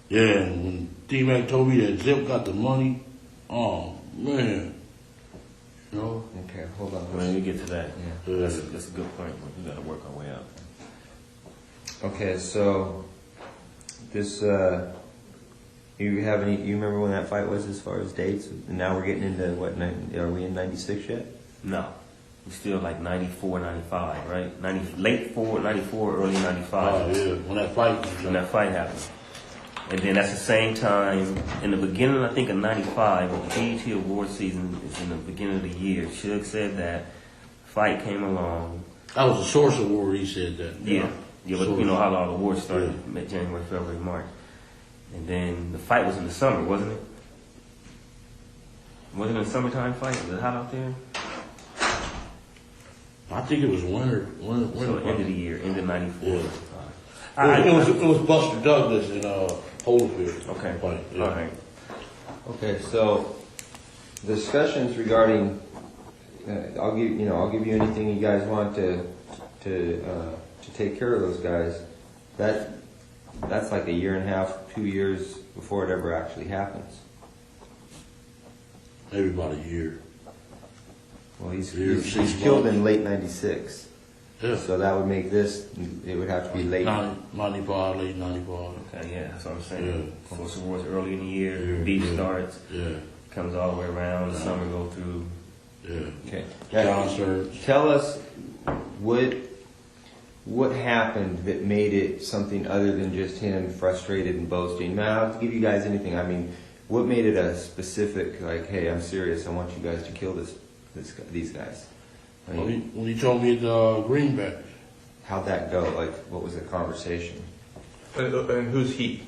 Yeah, and when D-Mac told me that Zip got the money, oh, man. You know? Okay, hold on. When you get to that, Yeah. that's a good point. We got to work our way out. Okay, so this, you remember when that fight was as far as dates? And now we're getting into what, are we in 96 yet? No. We still like 94, 95, right? Late 94, early 95. Oh, yeah, when that fight happened. And then that's the same time, in the beginning, I think, of 95, when the BET award season is in the beginning of the year, Suge said that, fight came along. That was a Source Award, he said that. Yeah, but you know how all the awards started, January, February, March. And then the fight was in the summer, wasn't it? Wasn't it a summertime fight? Was it hot out there? I think it was winter. So end of the year, end of 94. Yeah. It was Buster Douglas in Holyfield. Okay. Fight, yeah. All right. Okay, so discussions regarding, I'll give you anything you guys want to take care of those guys. That's like a year and a half, 2 years before it ever actually happens. Maybe about a year. Well, he's 6 killed months. in late 96. Yeah. So that would make this, it would have to be late. 95, late 95. Okay, yeah, that's what I'm saying. Yeah. Source Awards early in the year, Yeah. beef starts, Yeah. comes all the way around, the summer go through. Yeah. Okay. Concerts. Tell us what happened that made it something other than just him frustrated and boasting. Man, I'll give you guys anything. I mean, what made it a specific, like, hey, I'm serious, I want you guys to kill these guys? I mean, When he told me the greenback. how'd that go? Like, what was the conversation? And who's he?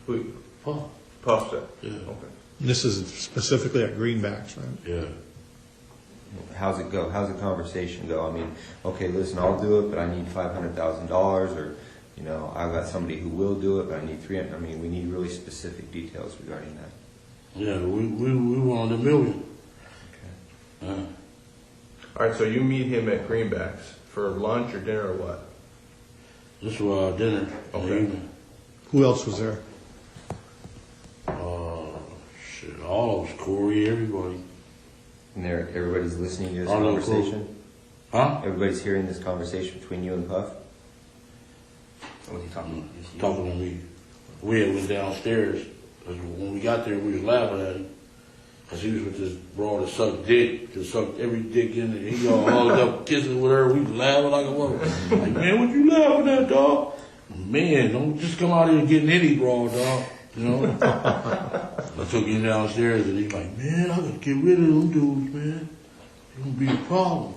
Who? Huh? Puff said. Yeah. Okay. This is specifically at greenbacks, right? Yeah. How's it go? How's the conversation go? I mean, okay, listen, I'll do it, but I need $500,000, or, I've got somebody who will do it, but I need 300. I mean, we need really specific details regarding that. Yeah, we wanted $1 million. Okay. All right, so you meet him at Greenbacks for lunch or dinner or what? This was dinner. Okay. Who else was there? Shit, all of us, Corey, everybody. And everybody's listening to this I know, conversation? Huh? Everybody's hearing this conversation between you and Puff? What was he talking about? Talking to me. We had went downstairs. 'Cause when we got there, we was laughing at him. Cause he was with this broad that sucked dick. Just sucked every dick in there. He all hugged up, kissing with her. We was laughing like a woman. Like, man, what you laughing at, dog? Man, don't just come out here getting any broad, dog. I took him downstairs and he's like, man, I gotta get rid of them dudes, man. They're gonna be a problem.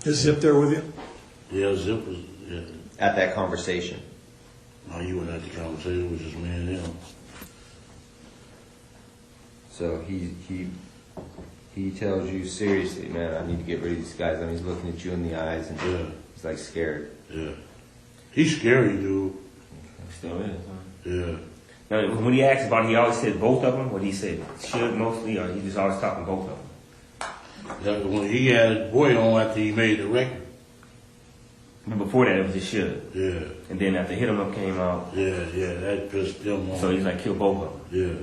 Is Zip there with you? Yeah, Zip was, yeah. At that conversation? No, you went at the conversation. It was just me and him. So he tells you seriously, man, I need to get rid of these guys. I mean, he's looking at you in the eyes and Yeah. he's like scared. Yeah. He's scary, dude. Still is, huh? Yeah. Now, when he asked about it, he always said both of them? What he said, Suge mostly, or he just always talking both of them? That when he had his boy on after he made the record. But before that, it was just Suge. Yeah. And then after Hit 'Em Up came out, Yeah, that pissed them off. so he's like, kill both of them. Yeah.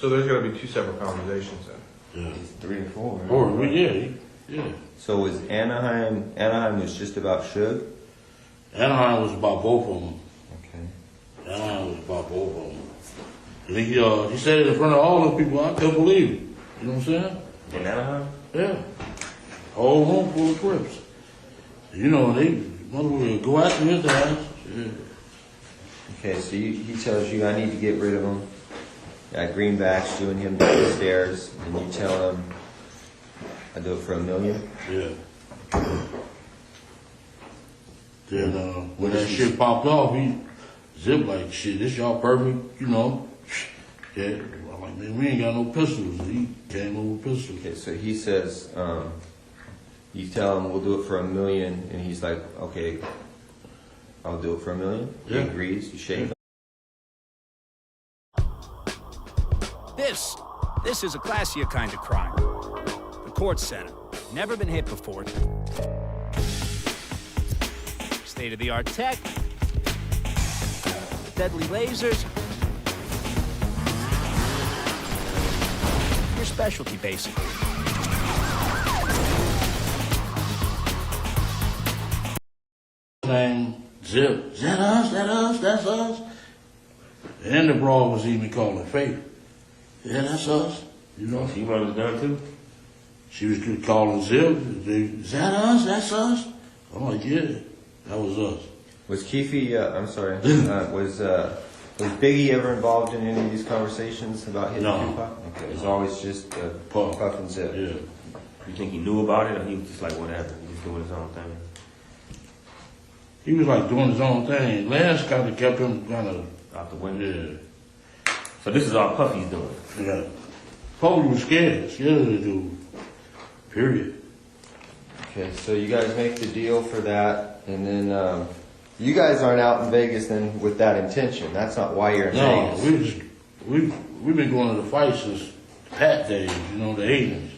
So there's got to be two separate conversations then. Yeah. It's 3 or 4. Right? Or, yeah. So was Anaheim was just about Suge? Anaheim was about both of them. Okay. Anaheim was about both of them. And he said it in front of all those people. I couldn't believe it. You know what I'm saying? In Anaheim? Yeah. Whole room full of Crips. They motherfuckers go after his ass. Yeah. Okay, so he tells you, I need to get rid of him. At Greenbacks, you and him down the stairs, and you tell him, I do it for $1 million. Yeah. Then when that shit popped off, he Zip like, shit, this y'all perfect, Yeah. I'm like, man, we ain't got no pistols. He came over with pistols. Okay, so he says, you tell him we'll do it for $1 million, and he's like, okay, I'll do it for $1 million. Yeah. He agrees. You shake him. This is a classier kind of crime. The court center. Never been hit before. State-of-the-art tech. deadly lasers. Your specialty, basically. Name Zip. Is that us? That us? That's us? And the broad was even calling Faith. Yeah, that's us. You know, She wanted it done too? she was calling Zip. Is that us? That's us? I'm like, yeah, that was us. Was Keefe, I'm sorry, was Biggie ever involved in any of these conversations about hitting No. Tupac? Okay, it was always just Puff. Puff and Zip. Yeah. You think he knew about it, or he was just like, whatever, he was doing his own thing? He was like doing his own thing. Lance kind of kept him kind of, Out the window? yeah. So this is all Puffy's doing? Yeah. Probably was scared of the dude. Period. Okay, so you guys make the deal for that, and then you guys aren't out in Vegas then with that intention. That's not why you're in No, Vegas. we've been going to the fight since Pat days, you know, the 80s.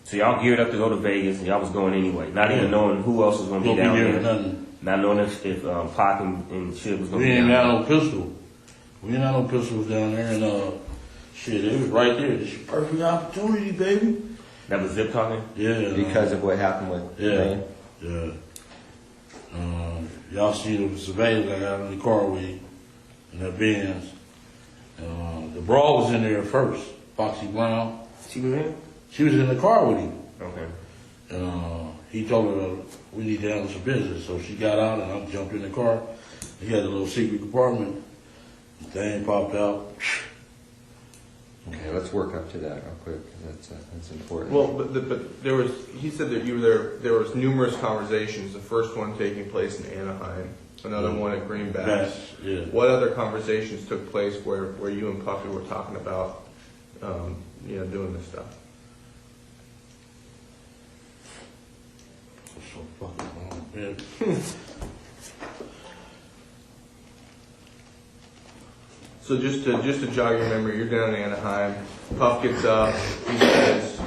So y'all geared up to go to Vegas, and y'all was going anyway, not even Yeah. knowing who else was going to Don't be be down there there. or nothing. Not knowing if Pac and Shib was going We to be ain't down got there. no pistol. We ain't got no pistols down there, and shit, it was right there. This is your perfect opportunity, baby. That was Zip talking? Yeah. Because of what happened with Yeah. Lane. Yeah. Y'all see the surveillance I got in the car with you, in that Benz. The brawl was in there first. Foxy Brown. She was in? She was in the car with him. Okay. He told her we need to handle some business. So she got out and I jumped in the car. He had a little secret compartment. The thing popped out. Okay, let's work up to that real quick, 'cause that's important. Well, but there was, he said that you were there was numerous conversations, the first one taking place in Anaheim, another one at Greenbacks. That's, yeah. What other conversations took place where you and Puffy were talking about, doing this stuff? So fucking wrong, man. So just to jog your memory, you're down in Anaheim. Puff gets up. He says,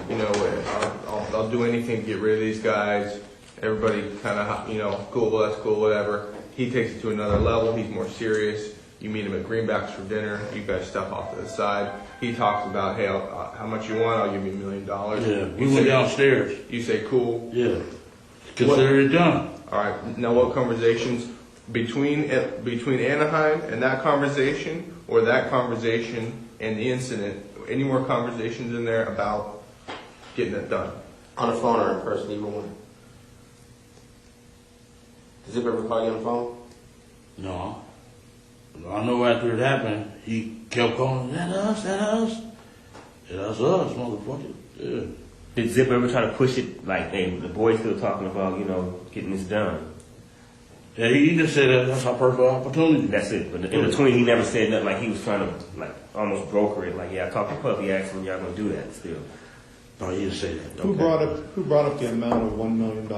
I'll do anything to get rid of these guys. Everybody kind of, cool, that's cool, whatever. He takes it to another level. He's more serious. You meet him at Greenbacks for dinner. You guys step off to the side. He talks about, hey, how much you want? I'll give you $1 million. Yeah, we went downstairs. You say, cool. Yeah. Consider it done. All right. Now, what conversations between Anaheim and that conversation, or that conversation and the incident? Any more conversations in there about getting it done? On the phone or in person, either one. Does Zip ever call you on the phone? No. I know after it happened, he kept calling, that us? Yeah, that's us, motherfucker. Yeah. Did Zip ever try to push it, like, hey, the boys still talking about, getting this done? Yeah, he just said that's our perfect opportunity. That's it. But in between, he never said nothing, like he was trying to, like, almost broker it. Like, yeah, I talked to Puffy, he asked him, y'all gonna do that still. No, he didn't say that. Who Okay. brought up the amount of $1 million?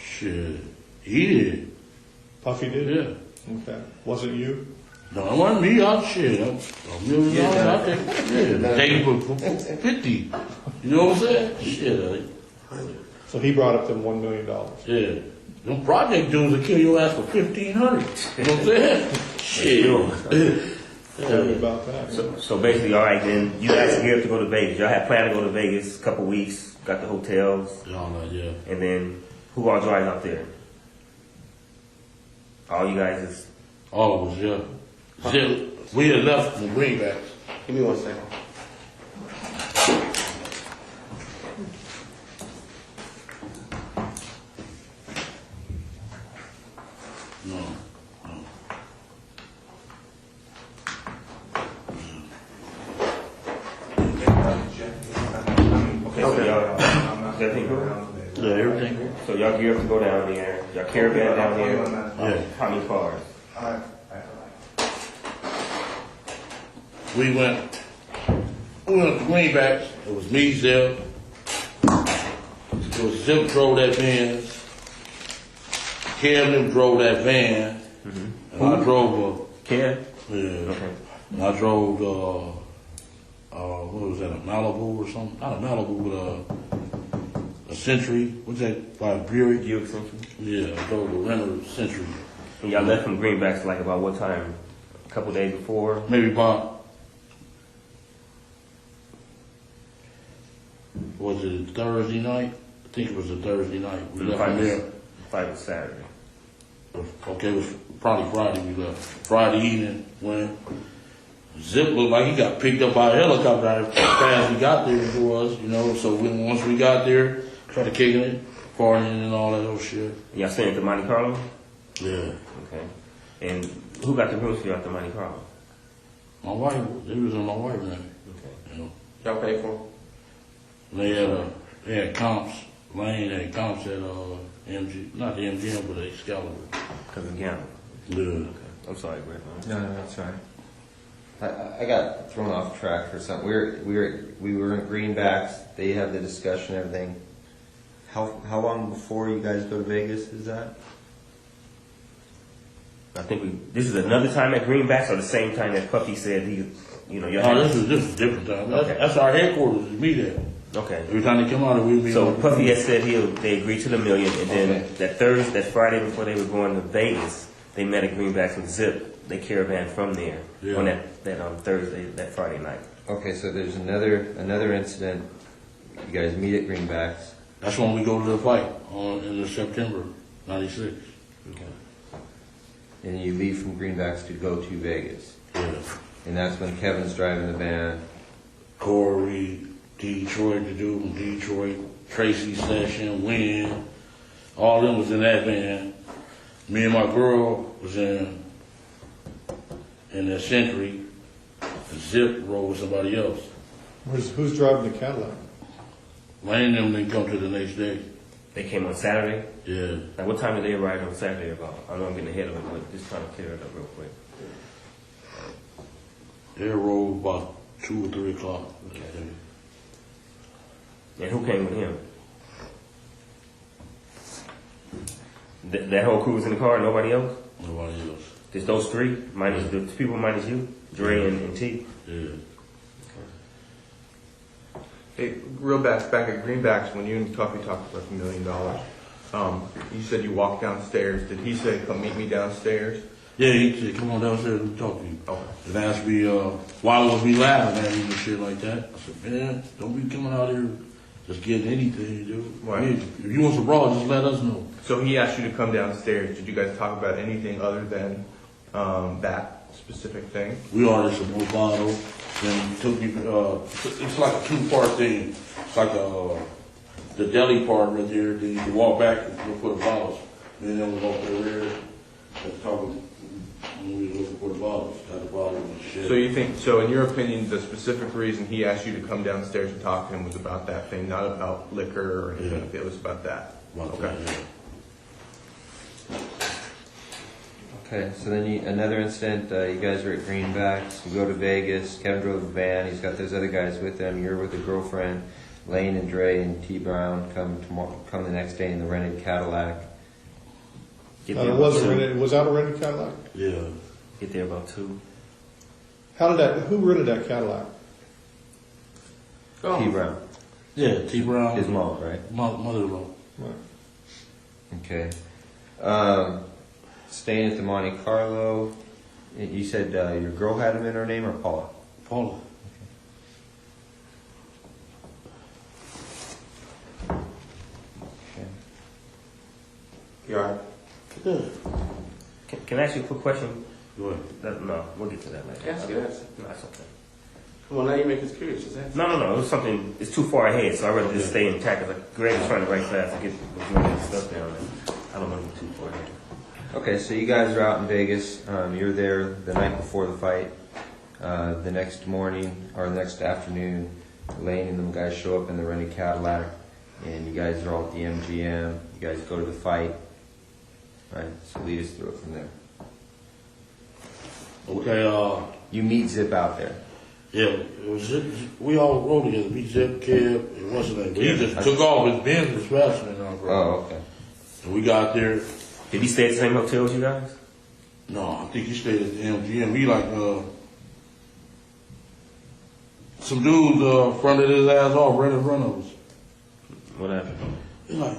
Shit. He did. Puffy did? Yeah. Okay. Wasn't you? No, it wasn't me. I'm shit. I'm $1 million. I take it for 50. You know what I'm saying? Shit. So he brought up them $1 million. Yeah. Them project dudes will kill your ass for $1,500. You know what I'm saying? Shit. Tell me about that. So basically, all right, then, you guys are geared to go to Vegas. Y'all had planned to go to Vegas a couple weeks, got the hotels, Yeah. and then who all drives out there? All you guys is, All of us, yeah. Zip. We had left the Greenbacks. Give me 1 second. No. okay, so y'all, is everything good? Yeah, everything. So y'all geared up to go down there, y'all caravan down there, Yeah. how many cars? We went to Greenbacks. It was me, Zip. It was Zip drove that van. Kevin drove that van. And I drove Kev? yeah. Okay. And I drove what was that, a Malibu or something? Not a Malibu, but a Century. What's that, by a Buick? Buick Century? Yeah, I drove the rental Century. And y'all left from Greenbacks like about what time? A couple days before? Maybe about, was it Thursday night? I think it was a Thursday night. We left from there. Fight was Saturday. Okay, it was probably Friday we left. Friday evening when Zip looked like he got picked up by a helicopter as fast as he got there before us, you know. So once we got there, started kicking it, partying and all that old shit. Y'all staying at the Monte Carlo? Yeah. Okay. And who got the rooms for you at the Monte Carlo? My wife, it was in my wife's name. Okay. You know. Y'all pay for them? They had comps. Lane had comps at MG, not the MGM, but Excalibur. Because of gambling. Yeah. Okay. I'm sorry, Brett. No, that's right. I got thrown off track for something. We were in Greenbacks. They have the discussion, everything. How long before you guys go to Vegas is that? I think this is another time at Greenbacks or the same time that Puffy said he, you know, your No, this is a different time. Okay. That's our headquarters. We meet at. Okay. Every time they come out, we meet. So Puffy had said they agreed to the $1 million, and then Okay. that Friday before they were going to Vegas, they met at Greenbacks with Zip. They caravan from there Yeah. on that Thursday, that Friday night. Okay, so there's another incident. You guys meet at Greenbacks. That's when we go to the fight in the September '96. Okay. And you leave from Greenbacks to go to Vegas. Yeah. And that's when Kevin's driving the van. Corey, Detroit, the dude from Detroit, Tracy Session, Wynn, all of them was in that van. Me and my girl was in the Century. Zip rode with somebody else. Who's driving the Cadillac? Lane and them didn't come to the next day. They came on Saturday. Yeah. Like, what time did they arrive on Saturday about? I know I'm getting ahead of it, but just trying to clear it up real quick. They rode about 2 or 3 o'clock. Okay. And who came with him? That whole crew was in the car, nobody else? Nobody else. Just those three? Minus the people minus you? Dre and T? Yeah. Hey, real back at Greenbacks, when you and Tuffy talked about $1 million, you said you walked downstairs. Did he say, come meet me downstairs? Yeah, he said, come on downstairs and talk to you. Okay. And asked me, why was we laughing at him and shit like that? I said, man, don't be coming out here just getting anything, dude. Right. Yeah, if you want some broad, just let us know. So he asked you to come downstairs. Did you guys talk about anything other than that specific thing? We ordered some more bottles. Then took me, it's like a 2-part thing. It's like the deli part right there. Then you can walk back and look for the bottles. And then we walk over there and talk when we were looking for the bottles. Got the bottles and shit. So you think, so in your opinion, the specific reason he asked you to come downstairs and talk to him was about that thing, not about liquor or anything? Yeah. It was about that? About Okay. that, yeah. Okay, so then another incident, you guys are at Greenbacks, you go to Vegas, Kevin drove the van, he's got those other guys with him, you're with a girlfriend, Lane and Dre and T Brown come the next day in the rented Cadillac. Get It there wasn't about 2. rented. Was that a rented Cadillac? Yeah. Get there about 2. Who rented that Cadillac? T Brown, Yeah, T Brown. his mom, right? Mother-in-law. Right. Okay. Staying at the Monte Carlo, you said your girl had him in her name or Paula? Paula. Okay. You all right? Yeah. Can I ask you a quick question? Go ahead. No, we'll get to that later. Ask it, ask No, that's okay. Come on, now you make us curious. Just ask. No. It was something, it's too far ahead, so I'd rather just stay intact. Like Greg is trying to write fast to get the stuff down. And I don't want to get too far ahead. Okay, so you guys are out in Vegas. You're there the night before the fight. The next morning or the next afternoon, Lane and them guys show up in the rented Cadillac, and you guys are all at the MGM. You guys go to the fight. Right, so lead us through it from there. Okay, You meet Zip out there. yeah, it was Zip. We all rode together. Me, Zip, Kev, it wasn't that. He just took off. His Benz was faster than our bro. Oh, okay. And we got there. Did he stay at the same hotel as you guys? No, I think he stayed at the MGM. He like, some dudes, fronted his ass off right in front of us. What happened? He's like,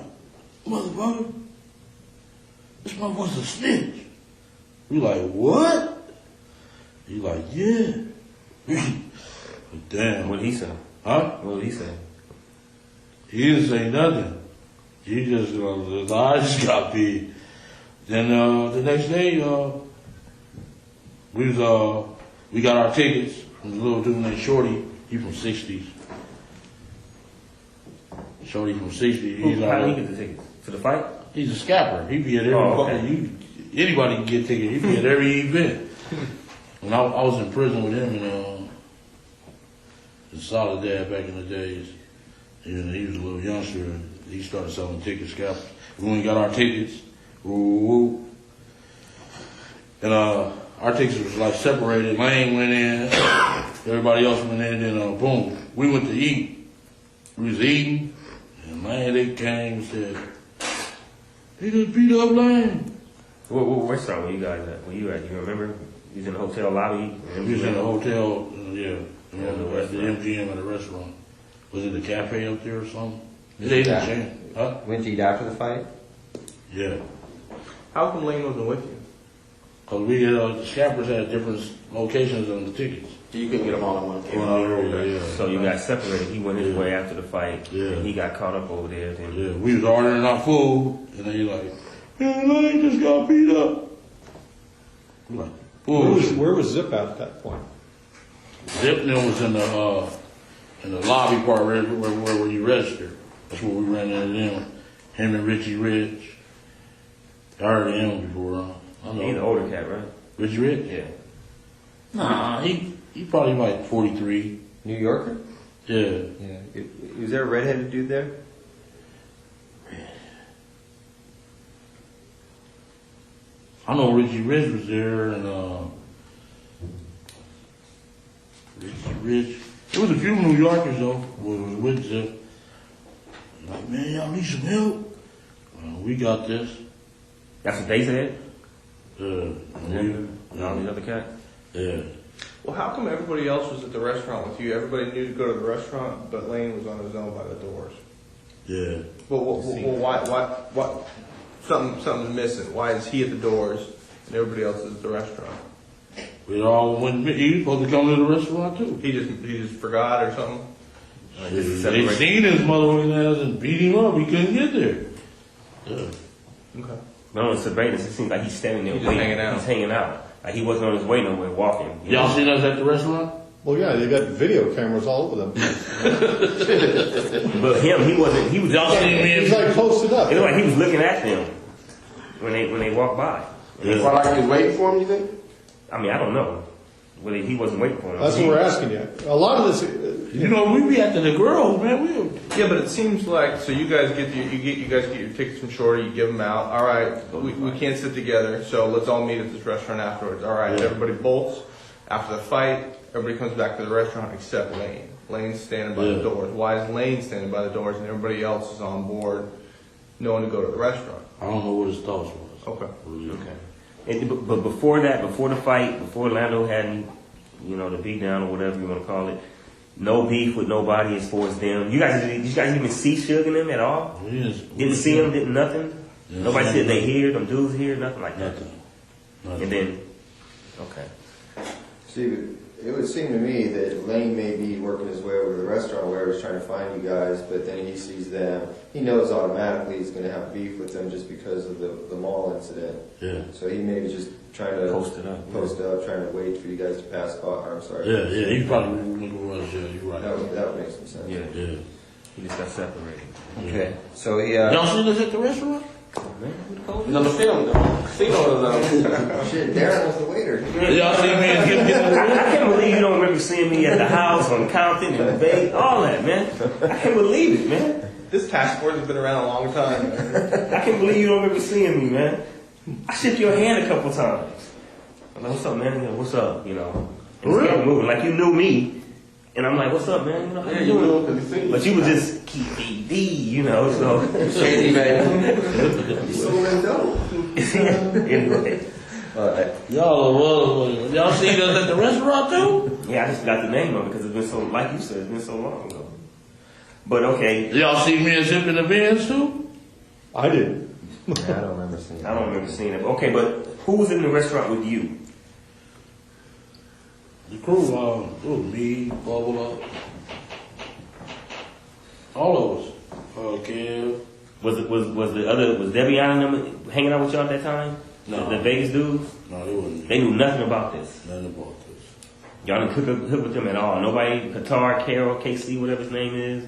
motherfucker, this motherfucker's a snitch. We like, what? He like, yeah. But damn. What did he say? Huh? What did he say? He didn't say nothing. He just, his eyes just got big. Then, the next day, we got our tickets from the little dude named Shorty. He from 60s. Shorty from 60s. He's How did he get the tickets? To the fight? He's a scapper. He be at every okay. anybody can get tickets. He be at every event. When I was in prison with him in Soledad back in the days, he was a little youngster. And he started selling tickets, scalpers. We went and got our tickets. Woo. And our tickets was like separated. Lane went in, everybody else went in, and boom, we went to eat. We was eating, and man, they came and said, they just beat up Lane. What restaurant were you guys at? Were you at? You remember? You was in the hotel lobby? We was in the hotel, at the MGM at a restaurant. Was it the cafe up there or something? They didn't change. Huh? Went to eat after the fight? Yeah. How come Lane wasn't with you? Because we had, the scappers had different locations on the tickets. You couldn't get them all in one case. Yeah. So you got separated. He went his way after the fight. Yeah. And he got caught up over there. Then. Yeah, we was ordering our food, and they like, man, Lane just got beat up. I'm like, Where was Zip at that point? Zipner was in the lobby part where you register. That's where we ran into them. Him and Richie Rich. I heard of him before. I know. He's an older cat, right? Richie Rich? Yeah. Nah, he probably like 43. New Yorker? Yeah. Yeah. Was there a redheaded dude there? I know Richie Rich was there, and Richie Rich. There was a few New Yorkers though was with Zip. Like, man, y'all need some help? We got this. That's what they said? And all these other cats? yeah. Well, how come everybody else was at the restaurant with you? Everybody knew to go to the restaurant, but Lane was on his own by the doors. Yeah. Well, why? Something's missing. Why is he at the doors and everybody else is at the restaurant? We all went. He was supposed to come to the restaurant too. He just forgot or something. They seen his motherfucking ass and beat him up. He couldn't get there. Yeah. Okay. But on the surveillance, it seems like he's standing there He's just waiting. hanging out. He's hanging out. Like he wasn't on his way nowhere, walking. Y'all seen us at the restaurant? Well, yeah, they got video cameras all over them. But him, he wasn't. He was. Y'all seen me? He's like posted up. It looked like he was looking at them when they walked by. Yeah. Well, like he was waiting for him, you think? I mean, I don't know. Whether he wasn't waiting for him. That's what we're asking you. A lot of this, You know, we be after the girls, man. Yeah, but it seems like so you guys get your tickets from Shorty, you give them out. All right, we can't sit together, so let's all meet at this restaurant afterwards. All right, Yeah. everybody bolts after the fight. Everybody comes back to the restaurant except Lane. Lane's standing by the doors. Why is Lane standing by the doors and everybody else is on board, knowing to go to the restaurant? I don't know what his thoughts was. Okay. Okay. But before that, before the fight, before Orlando had, the beat down or whatever you want to call it, no beef with nobody as far as them. Did you guys even see Suge and them at all? Yes. Didn't see them, didn't nothing? Yeah, Nobody said they here, them dudes here, nothing like that. Nothing. And then, okay. See, it would seem to me that Lane may be working his way over to the restaurant where he's trying to find you guys, but then he sees them. He knows automatically he's going to have beef with them just because of the mall incident. Yeah. So he may be just trying to Post it up. trying to wait for you guys to pass by. I'm sorry. Yeah, he probably was. Yeah, you're right. That would make some sense. Yeah. Yeah. He just got separated. Okay. So he. Y'all seen us at the restaurant? He's on the film. The casino was Shit, Darren was the waiter. Y'all seen me and him get I can't believe you don't remember seeing me at the house on Compton and Bay, all that, man. I can't believe it, man. This task force has been around a long time. I can't believe you don't remember seeing me, man. I shook your hand a couple times. I'm like, what's up, man? You know, what's up? You know, Really? moving like you knew me. And I'm like, what's up, man? You know, how Yeah, you you doing? know, 'cause he seen you. But you was just KD, you know, so. Shady man. Anyway. Y'all seen us at the restaurant too? Yeah, I just got the name of it because it's been so, like you said, it's been so long ago. But okay. Y'all see me and Zip in the Benz too? I didn't. Yeah, I don't remember seeing. I don't remember seeing it. Okay, but who was in the restaurant with you? The crew, it was me, Bubble Up, all of us. Kev. Was Debbie and them hanging out with y'all at that time? No. The Vegas dudes? No, they wasn't. They knew nothing about this. Nothing about this. Y'all didn't hook with them at all. Nobody, Qatar, Carol, KC, whatever his name is.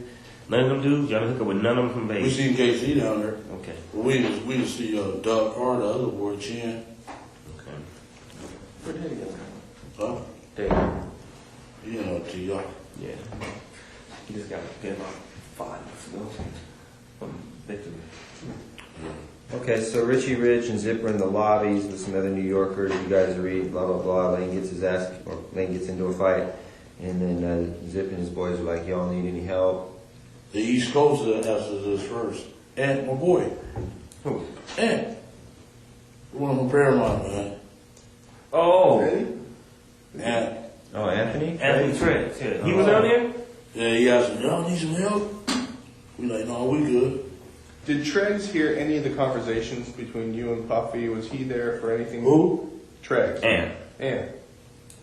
None of them dudes. Y'all didn't hook up with none of them from We Vegas. seen KC down there. Okay. Well, we didn't see Doug Carr, the other boy, Chin. Okay. Where did he go? Huh? Damn. You know, T.I. Yeah. He just got get about 5 months ago from victory. Okay, so Richie Rich and Zipper in the lobbies with some other New Yorkers. You guys read, blah, blah, blah. Lane gets his ass, or Lane gets into a fight. And then Zip and his boys are like, y'all need any help? The East Coast asked us first. And my boy. Who? And one of my Paramount, man. Oh. Really? And Oh, Anthony? Anthony Trent. Yeah. He was down there? yeah, he asked us, y'all need some help? We like, no, we good. Did Treggs hear any of the conversations between you and Puffy? Was he there for anything? Who? Treggs. And. And.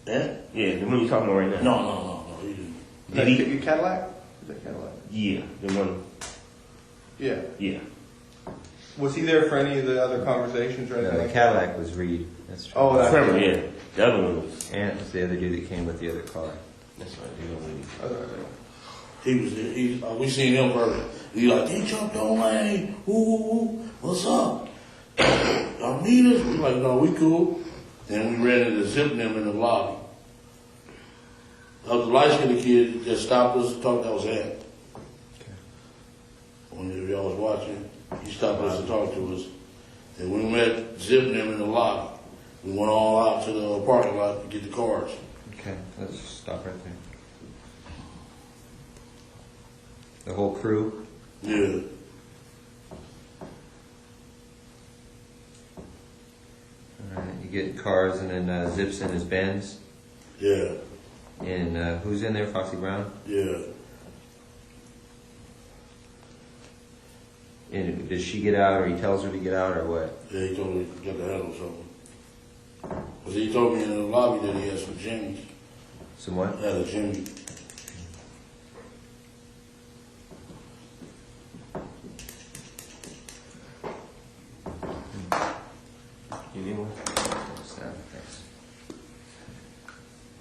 And? Yeah, the one you talking about right now. No, he didn't. Is that Did he? Cadillac? Is that Cadillac? Yeah, the one. Yeah. Yeah. Was he there for any of the other conversations or anything? No, the like Cadillac was Reed. That's true. Oh, that's Trevor, yeah. The other one was. Ant was the other dude that came with the other car. That's right. He was really. He was there. We seen him first. He like, he jumped on Lane. Ooh, what's up? Y'all need us? We like, no, we cool. Then we ran into Zip them in the lobby. The light-skinned kid that stopped us to talk, that was Ant. When y'all was watching, he stopped us to talk to us. And we met Zip and them in the lobby. We went all out to the parking lot to get the cars. Okay, let's stop right there. The whole crew? Yeah. Alright, you get cars and then Zips in his Benz. Yeah. And who's in there? Foxy Brown? Yeah. And does she get out or he tells her to get out or what? Yeah, he told me to get the handle something. Because he told me in the lobby that he had some jimmies. Some what? Had a jimmy. You need one? Thanks.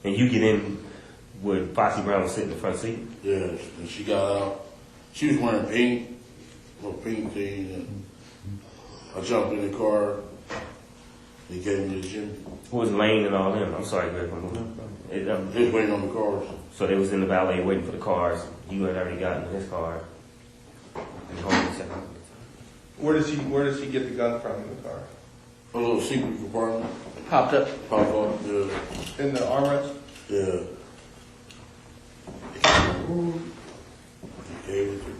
And you get in where Foxy Brown was sitting in the front seat. Yeah, and she got out. She was wearing pink, little pink thing, and I jumped in the car. He gave me the jimmy. Who was Lane and all them? I'm sorry, Greg. He was waiting on the cars. So they was in the valet waiting for the cars. You had already gotten in his car. And hold on a second. Where does he get the gun from in the car? A little secret compartment. Popped up. Pop up, yeah. In the armrest? Yeah. He gave it to.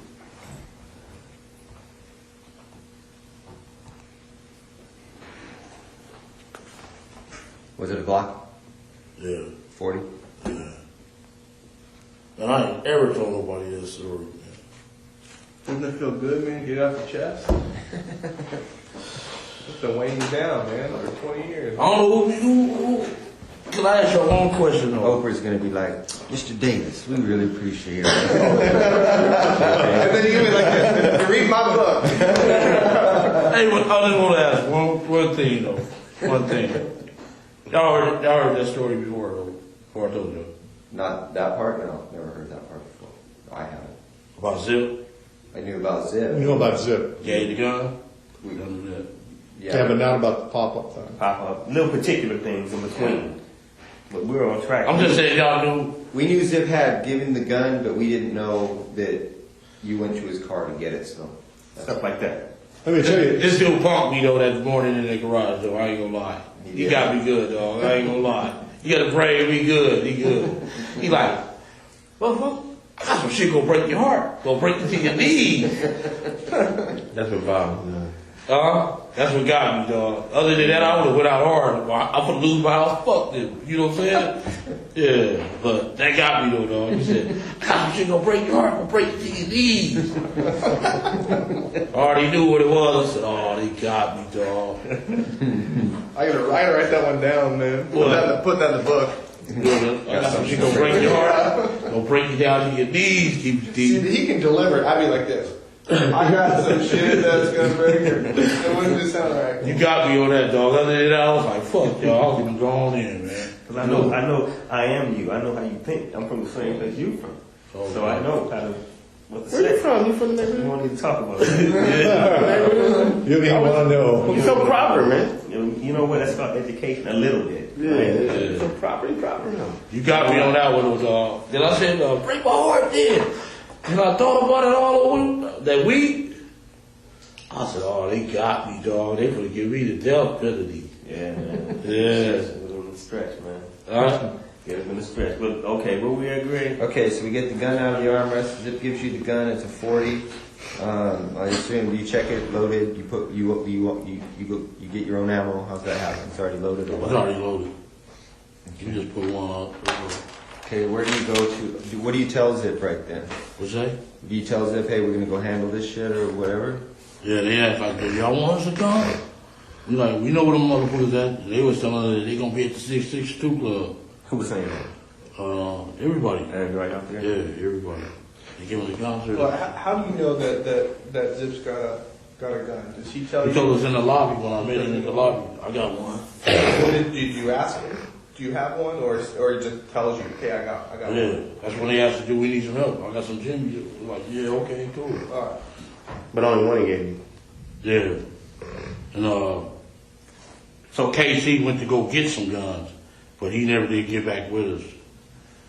Was it a Glock? Yeah. 40? Yeah. And I ain't ever told nobody that story, man. Doesn't it feel good, man? Get it off your chest? It's been weighing you down, man, for 20 years. I don't know who. Can I ask you one question though? Oprah's gonna be like, Mr. Davis, we really appreciate it. And then you give me like this, read my book. Hey, I just want to ask one thing though. One thing. Y'all heard that story before though. Before I told you. Not that part? No, never heard that part before. I haven't. About Zip? I knew about Zip. You know about Zip. Gave the gun? We done do that. Yeah, but not about the pop-up thing. Pop up. Little particular things in between. But we're on track. I'm just saying y'all knew. We knew Zip had given the gun, but we didn't know that you went to his car to get it, so. Stuff like that. Let me tell you, This dude punked me though that morning in the garage though. I ain't gonna lie. He got me good dog. I ain't gonna lie. You gotta pray me good. He good. He like, well, I got some shit gonna break your heart. Gonna break you to your knees. That's what Bob was doing. That's what got me, dog. Other than that, I would have went out hard. I would lose my house. Fuck them. You know what I'm saying? Yeah, but that got me though, dog. He said, "God, you gonna break your heart, gonna break it to your knees." I already knew what it was. I said, "Oh, they got me, dog." I gotta write that one down, man. Put that in the book. She gonna break your heart, gonna break you down to your knees, keep you See, deep. he can deliver it. I'd be like this. I got some shit that's gonna break her. It wouldn't just sound right. You got me on that, dog. Other than that, I was like, "Fuck, y'all, I was gonna go on in, man." Cause I am you. I know how you think. I'm from the same place you from. Oh, So I know kind of what to Where you say. from? You from the We neighborhood? won't even talk about that. You don't even want to know. You so proper, man. You know what? That's called education a little bit. Yeah, Right? so proper now. You got me on that one, dog. Then I said, "Break my heart, then." And I thought about it all over that week. I said, "Oh, they got me, dog. They gonna give me the death penalty." Yeah, man. Yeah. It was a stretch, man. Yeah, it's been a stretch. But okay, will we agree? Okay, so we get the gun out of the armrest. Zip gives you the gun. It's a 40. I assume you check it, loaded. You put you get your own ammo. How's that happen? It's already loaded. Or It's what? already loaded. You just put one up. Okay, where do you go to? What do you tell Zip right then? What's that? Do you tell Zip, hey, we're gonna go handle this shit or whatever? Yeah, they asked like, "Do y'all want us to come?" We like, we know where them motherfuckers at. They was telling us that they gonna be at the 662 club. Who was saying that? Everybody. Everybody out there? Yeah, everybody. They give us a concert. Well, how do you know that Zip's got a gun? Does he tell He you? told us in the lobby when I met him in the lobby. I got one. Did you ask him? Do you have one, or he just tells you, "Okay, I got Yeah, one." that's when they asked to do. We need some help. I got some Jimmy. We're like, yeah, okay, cool. All right. But only one he gave you. Yeah, and so KC went to go get some guns, but he never did get back with us.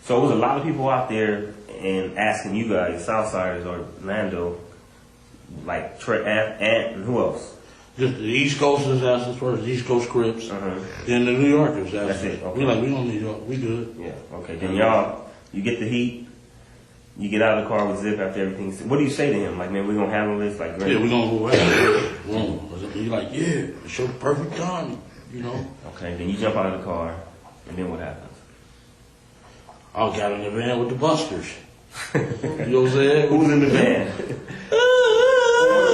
So it was a lot of people out there and asking you guys, Southsiders or Lando, like Trey, Ant, and who else? Just the East Coasters asked us first. The East Coast Crips. Then the New Yorkers asked That's us. it, okay. We like, we don't need y'all. We good. Yeah. Okay. Then y'all, you get the heat. You get out of the car with Zip after everything. What do you say to him? Like, man, we gonna handle this. Like, great. Yeah, we gonna go ahead. He's like, yeah, it's your perfect time. You know. Okay. Then you jump out of the car, and then what happens? I got in the van with the busters. You know what I'm saying? Who's in the van?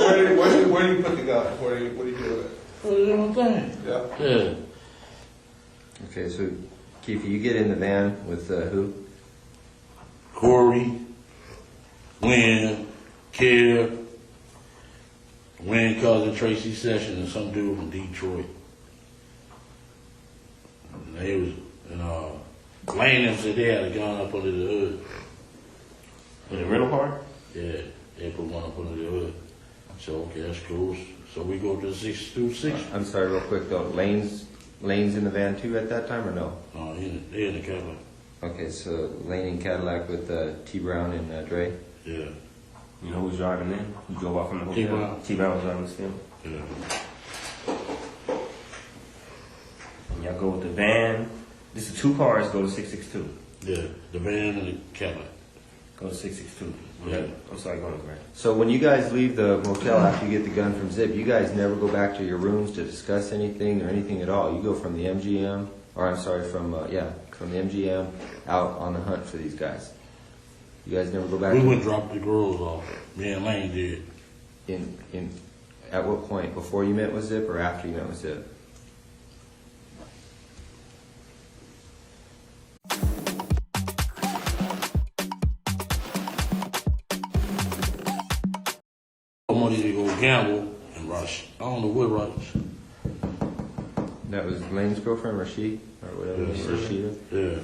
Where do you put the gun? What do you do with it? You know what I'm saying? Yeah. Yeah. Okay, so Keith, you get in the van with who? Corey, Wynn, Kev, Wynn cousin Tracy Sessions, and some dude from Detroit. And they was, Lane said they had a gun up under the hood. In the rental car? Yeah, they put one up under the hood. So, okay, that's cool. So we go to the 626. I'm sorry, real quick though. Lane's in the van too at that time or no? No, they in the Cadillac. Okay, so Lane in Cadillac with T Brown and Dre. Yeah, You know who's driving in? You drove off from the hotel. T-Brown. T-Brown was driving still. yeah. And y'all go with the van. This is 2 cars. Go to 662. Yeah, the van and the Cadillac. Go to 662. Yeah. I'm sorry, go on, Grant. So when you guys leave the motel after you get the gun from Zip, you guys never go back to your rooms to discuss anything or anything at all. You go from the MGM, or I'm sorry, from the MGM out on the hunt for these guys. You guys never go back. We to went drop the girls off. Me and Lane did. in at what point? Before you met with Zip or after you met with Zip? Money to go gamble and rush. I don't know what rush. That was Lane's girlfriend, Rashid, or whatever. Yes. Rashida. Yeah.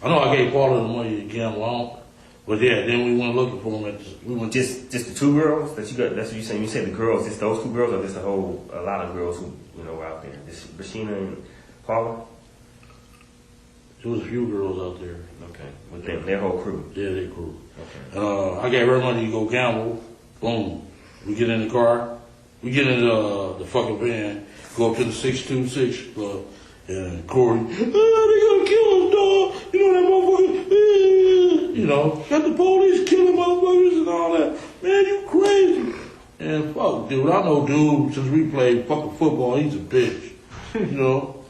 I know I gave part of the money to gamble on, but yeah, then we went looking for them. We went Just the 2 girls that you got. That's what you saying. You said the girls. Just those 2 girls, or just a lot of girls who were out there. Just Rashina and Paula. There was a few girls out there. Okay, with them, their whole crew. Yeah, they cool. Okay. I gave her money to go gamble. Boom. We get in the car. We get in the fucking van. Go up to the 626 club. And Corey, they gonna kill us, dog. You know that motherfucker. You know, got the police killing motherfuckers and all that. Man, you crazy. And fuck, dude, I know dude since we played fucking football. He's a bitch. You know.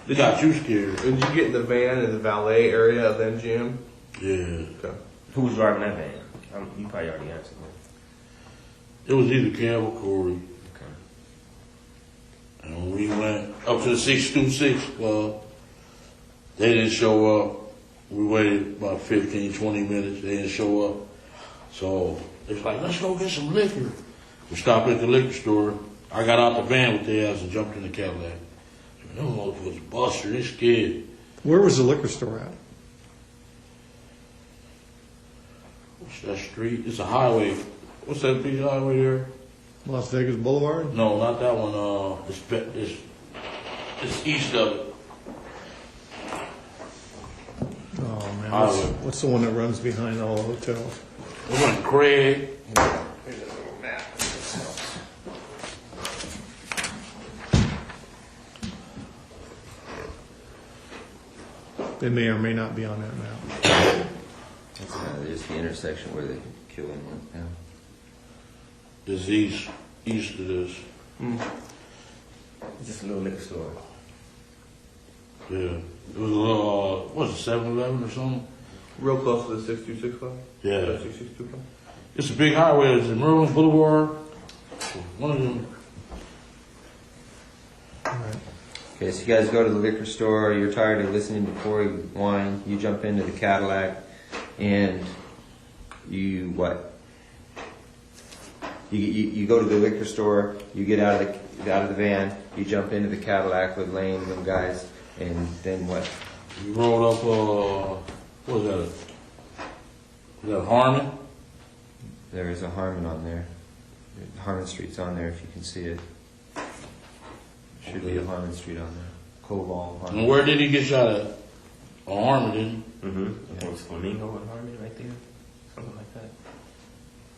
They got you scared. Did you get in the van in the valet area of the MGM? Yeah. Okay. Who was driving that van? You probably already answered that. It was either Cam or Corey. Okay. And when we went up to the 626 club, they didn't show up. We waited about 15, 20 minutes. They didn't show up. So they was like, let's go get some liquor. We stopped at the liquor store. I got out the van with their ass and jumped in the Cadillac. Them motherfuckers buster, they scared. Where was the liquor store at? What's that street? It's a highway. What's that piece of highway there? Las Vegas Boulevard? No, not that one. It's east of it. Oh man, Highway. what's the one that runs behind all the hotels? It went Craig. They may or may not be on that map. That's just the intersection where they kill him. Yeah. It's east of this. It's just a little liquor store. Yeah. It was a little, what was it, 7-Eleven or something? Real close to the 626 club? Yeah. 662 club? It's a big highway. It's in Merlin Boulevard. One of them. All right. Okay, so you guys go to the liquor store, you're tired of listening to Corey whine, you jump into the Cadillac, and you what? You go to the liquor store, you get out of the van, you jump into the Cadillac with Lane and them guys, and then what? We rolled up, what was that? Was that Harmon? There is a Harmon on there. Harmon Street's on there if you can see it. Should be a Harmon Street on there. Koval, Harmon. And where did he get shot at? On Harmon, didn't he? Mm-hmm. I think it's Flamingo and Harmony right there. Something like that.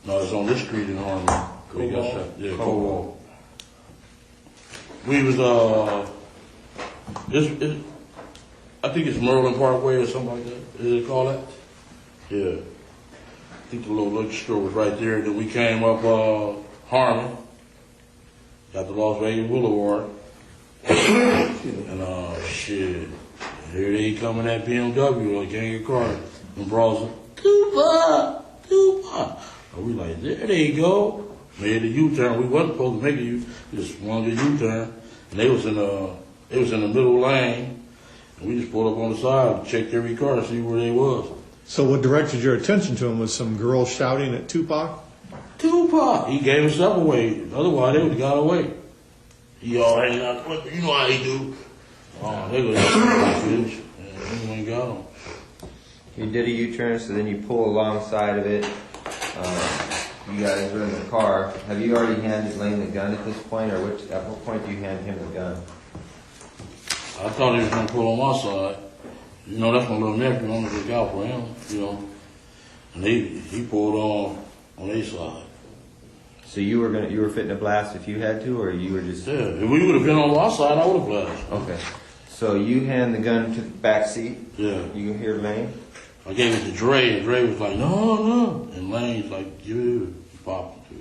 No, it's on this street in Harmon. We got shot. Yeah, Cobalt. We was, I think it's Merlin Parkway or something like that. Is it called that? Yeah. I think the little liquor store was right there. Then we came up, Harmon. Got the Las Vegas Boulevard. And, shit. Here they come in that BMW, like gang of cars. And brawls, Tupac. And we like, there they go. Made a U-turn. We wasn't supposed to make a U. We just wanted a U-turn. And they was in the middle lane. And we just pulled up on the side and checked every car to see where they was. So what directed your attention to him was some girl shouting at Tupac? Tupac. He gave himself away. Otherwise, they would have got away. He all hanging out. You know how he do. Oh, they would have and he ain't got him. You did a U-turn, so then you pull alongside of it. You guys are in the car. Have you already handed Lane the gun at this point, or at what point do you hand him the gun? I thought he was going to pull on my side. You know, that's my little nephew. I'm going to look out for him, you know. And he pulled on his side. So you were fitting to blast if you had to, or you were just... Yeah, if we would have been on my side, I would have blasted. Okay. So you hand the gun to the back seat. Yeah. You can hear Lane. I gave it to Dre, and Dre was like, no. And Lane's like, dude, he popped it.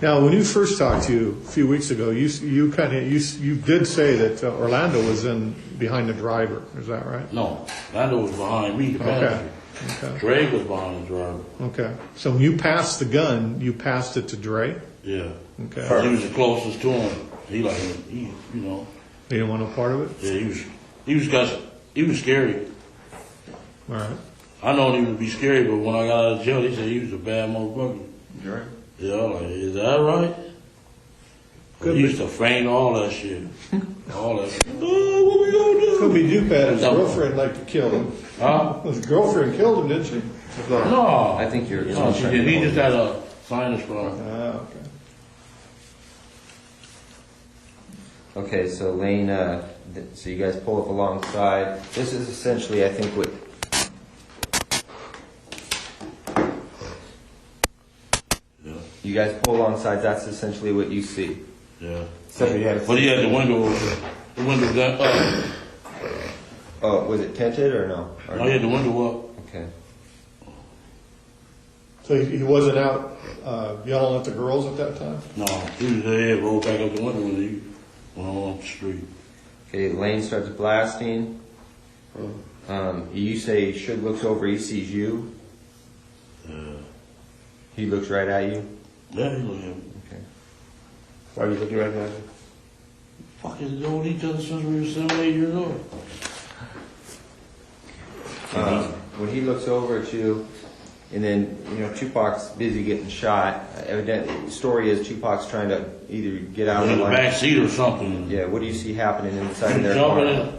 Now, when you first talked to you a few weeks ago, you did say that Orlando was behind the driver. Is that right? No, Lando was behind me, the passenger. Okay. Dre was behind the driver. Okay. So when you passed the gun, you passed it to Dre? Yeah. Okay. He was the closest to him. He you know. He didn't want no part of it? Yeah, he was scary. All right. I know he would be scary, but when I got out of jail, they said he was a bad motherfucker. Dre. Yeah, I'm like, is that right? Could He be. used to feign all that shit. All that shit. Oh, what we gonna do? Could be Duke had his girlfriend like to kill him. Huh? His girlfriend killed him, didn't she? No. I think you're... No, she did. He just had a sinus problem. Okay. Okay, so Lane, so you guys pull up alongside. This is essentially, I think, what... Yeah. You guys pull alongside, that's essentially what you see. Yeah. So you had... But he had the window down up. Oh, was it tinted or no? Or No, he had the window up. Okay. So he wasn't out yelling at the girls at that time? No, he was there, rolled back up the window when he went on the street. Okay, Lane starts blasting. You say Suge looks over, he sees you. He looks right at you. Yeah, he look at me. Okay. Why are you looking right now? Fucking known each other since we were 7, 8 years old. When he looks over at you, and then, you know, Tupac's busy getting shot. Evidently, the story is Tupac's trying to either get out of In the the line. back seat or something. Yeah, what do you see happening inside of their Jumping car? in.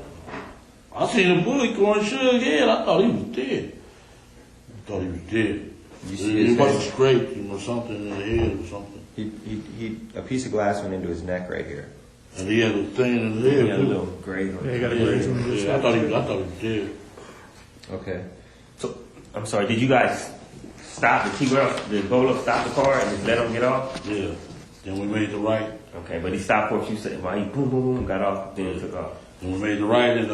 I seen a bullet going Suge head. I thought he was dead. You see He his must have head? scraped him or something in the head or something. A piece of glass went into his neck right here. And he had a thing in his head. Yeah, a too. little gray. Yeah, you got a graze on this. Yeah, I thought he was dead. Okay. So, I'm sorry, did you guys stop the Ebola stop the car and just let him get off? Yeah. Then we made the right. Okay, but he stopped what you said. Why he boom, boom, boom, got off, then took off. Then we made the right and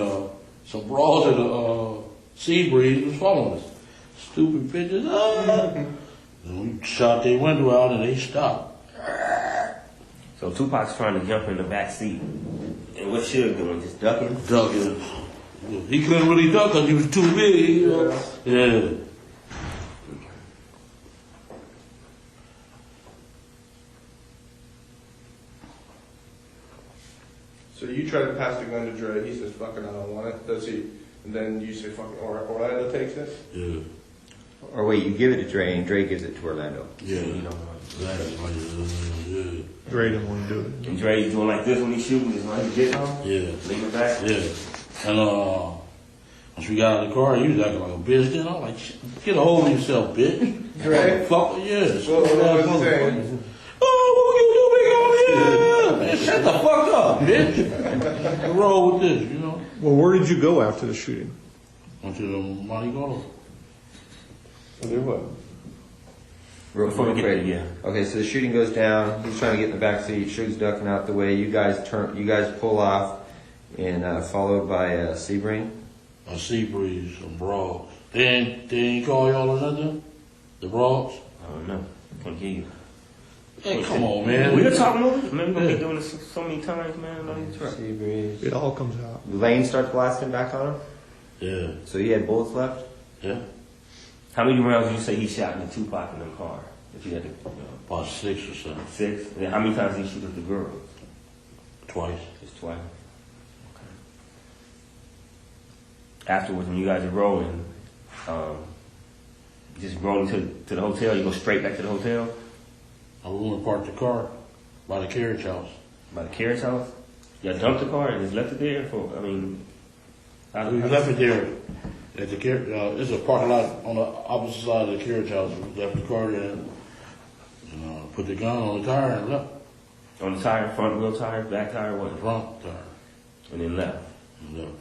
some bras in the sea breeze was following us. Stupid bitches. And we shot their window out and they stopped. So Tupac's trying to jump in the back seat. And what Suge doing? Just ducking? Ducking. He couldn't really duck because he was too big. You know? Yeah. So you try to pass the gun to Dre. He says, "Fucking, I don't want it." Does he? And then you say, "Fucking," Orlando takes it. Yeah. Or wait, you give it to Dre, and Dre gives it to Orlando. Yeah. You know, That's why, yeah. Dre didn't want to do it. and Dre's doing like this when he's shooting, just like get off, Yeah. lean it back. Yeah. And once we got out of the car, he was acting like a bitch. Then I'm like, "Shit, get a hold of yourself, bitch." Dre? Fuck, yes. What was he saying? Oh, what you doing on here? Man, shut the fuck up, bitch. What's wrong with this, you know? Well, where did you go after the shooting? Went to the Monte Carlo. Do what? Real Before we get quick. there, yeah. Okay, so the shooting goes down. He's trying to get in the back seat. Suge's ducking out the way. You guys pull off, and followed by Sebring. A sea breeze, some bras. They ain't call y'all or nothing? The bras? I don't know. Can't hear you. Hey, come on, man. We were talking over it. Man, we're gonna be doing this so many times, man. On this truck. Sebring. It all comes out. Lane starts blasting back on him. Yeah, So he had bullets left. yeah. How many rounds did you say he shot in the Tupac in the car? If you had to, About 6 or 7. 6. And then how many times did he shoot at the girl? Twice. Just twice. Okay. Afterwards, when you guys are rolling, just rolling to the hotel. You go straight back to the hotel I went and parked the car by the carriage house. by the carriage house. You dumped the car and just left it there for. I mean, We left it there at the carriage. It's a parking lot on the opposite side of the carriage house. We left the car there and put the gun on the tire and left. on the tire, front wheel tire, back tire, what? Front tire And then left. and left.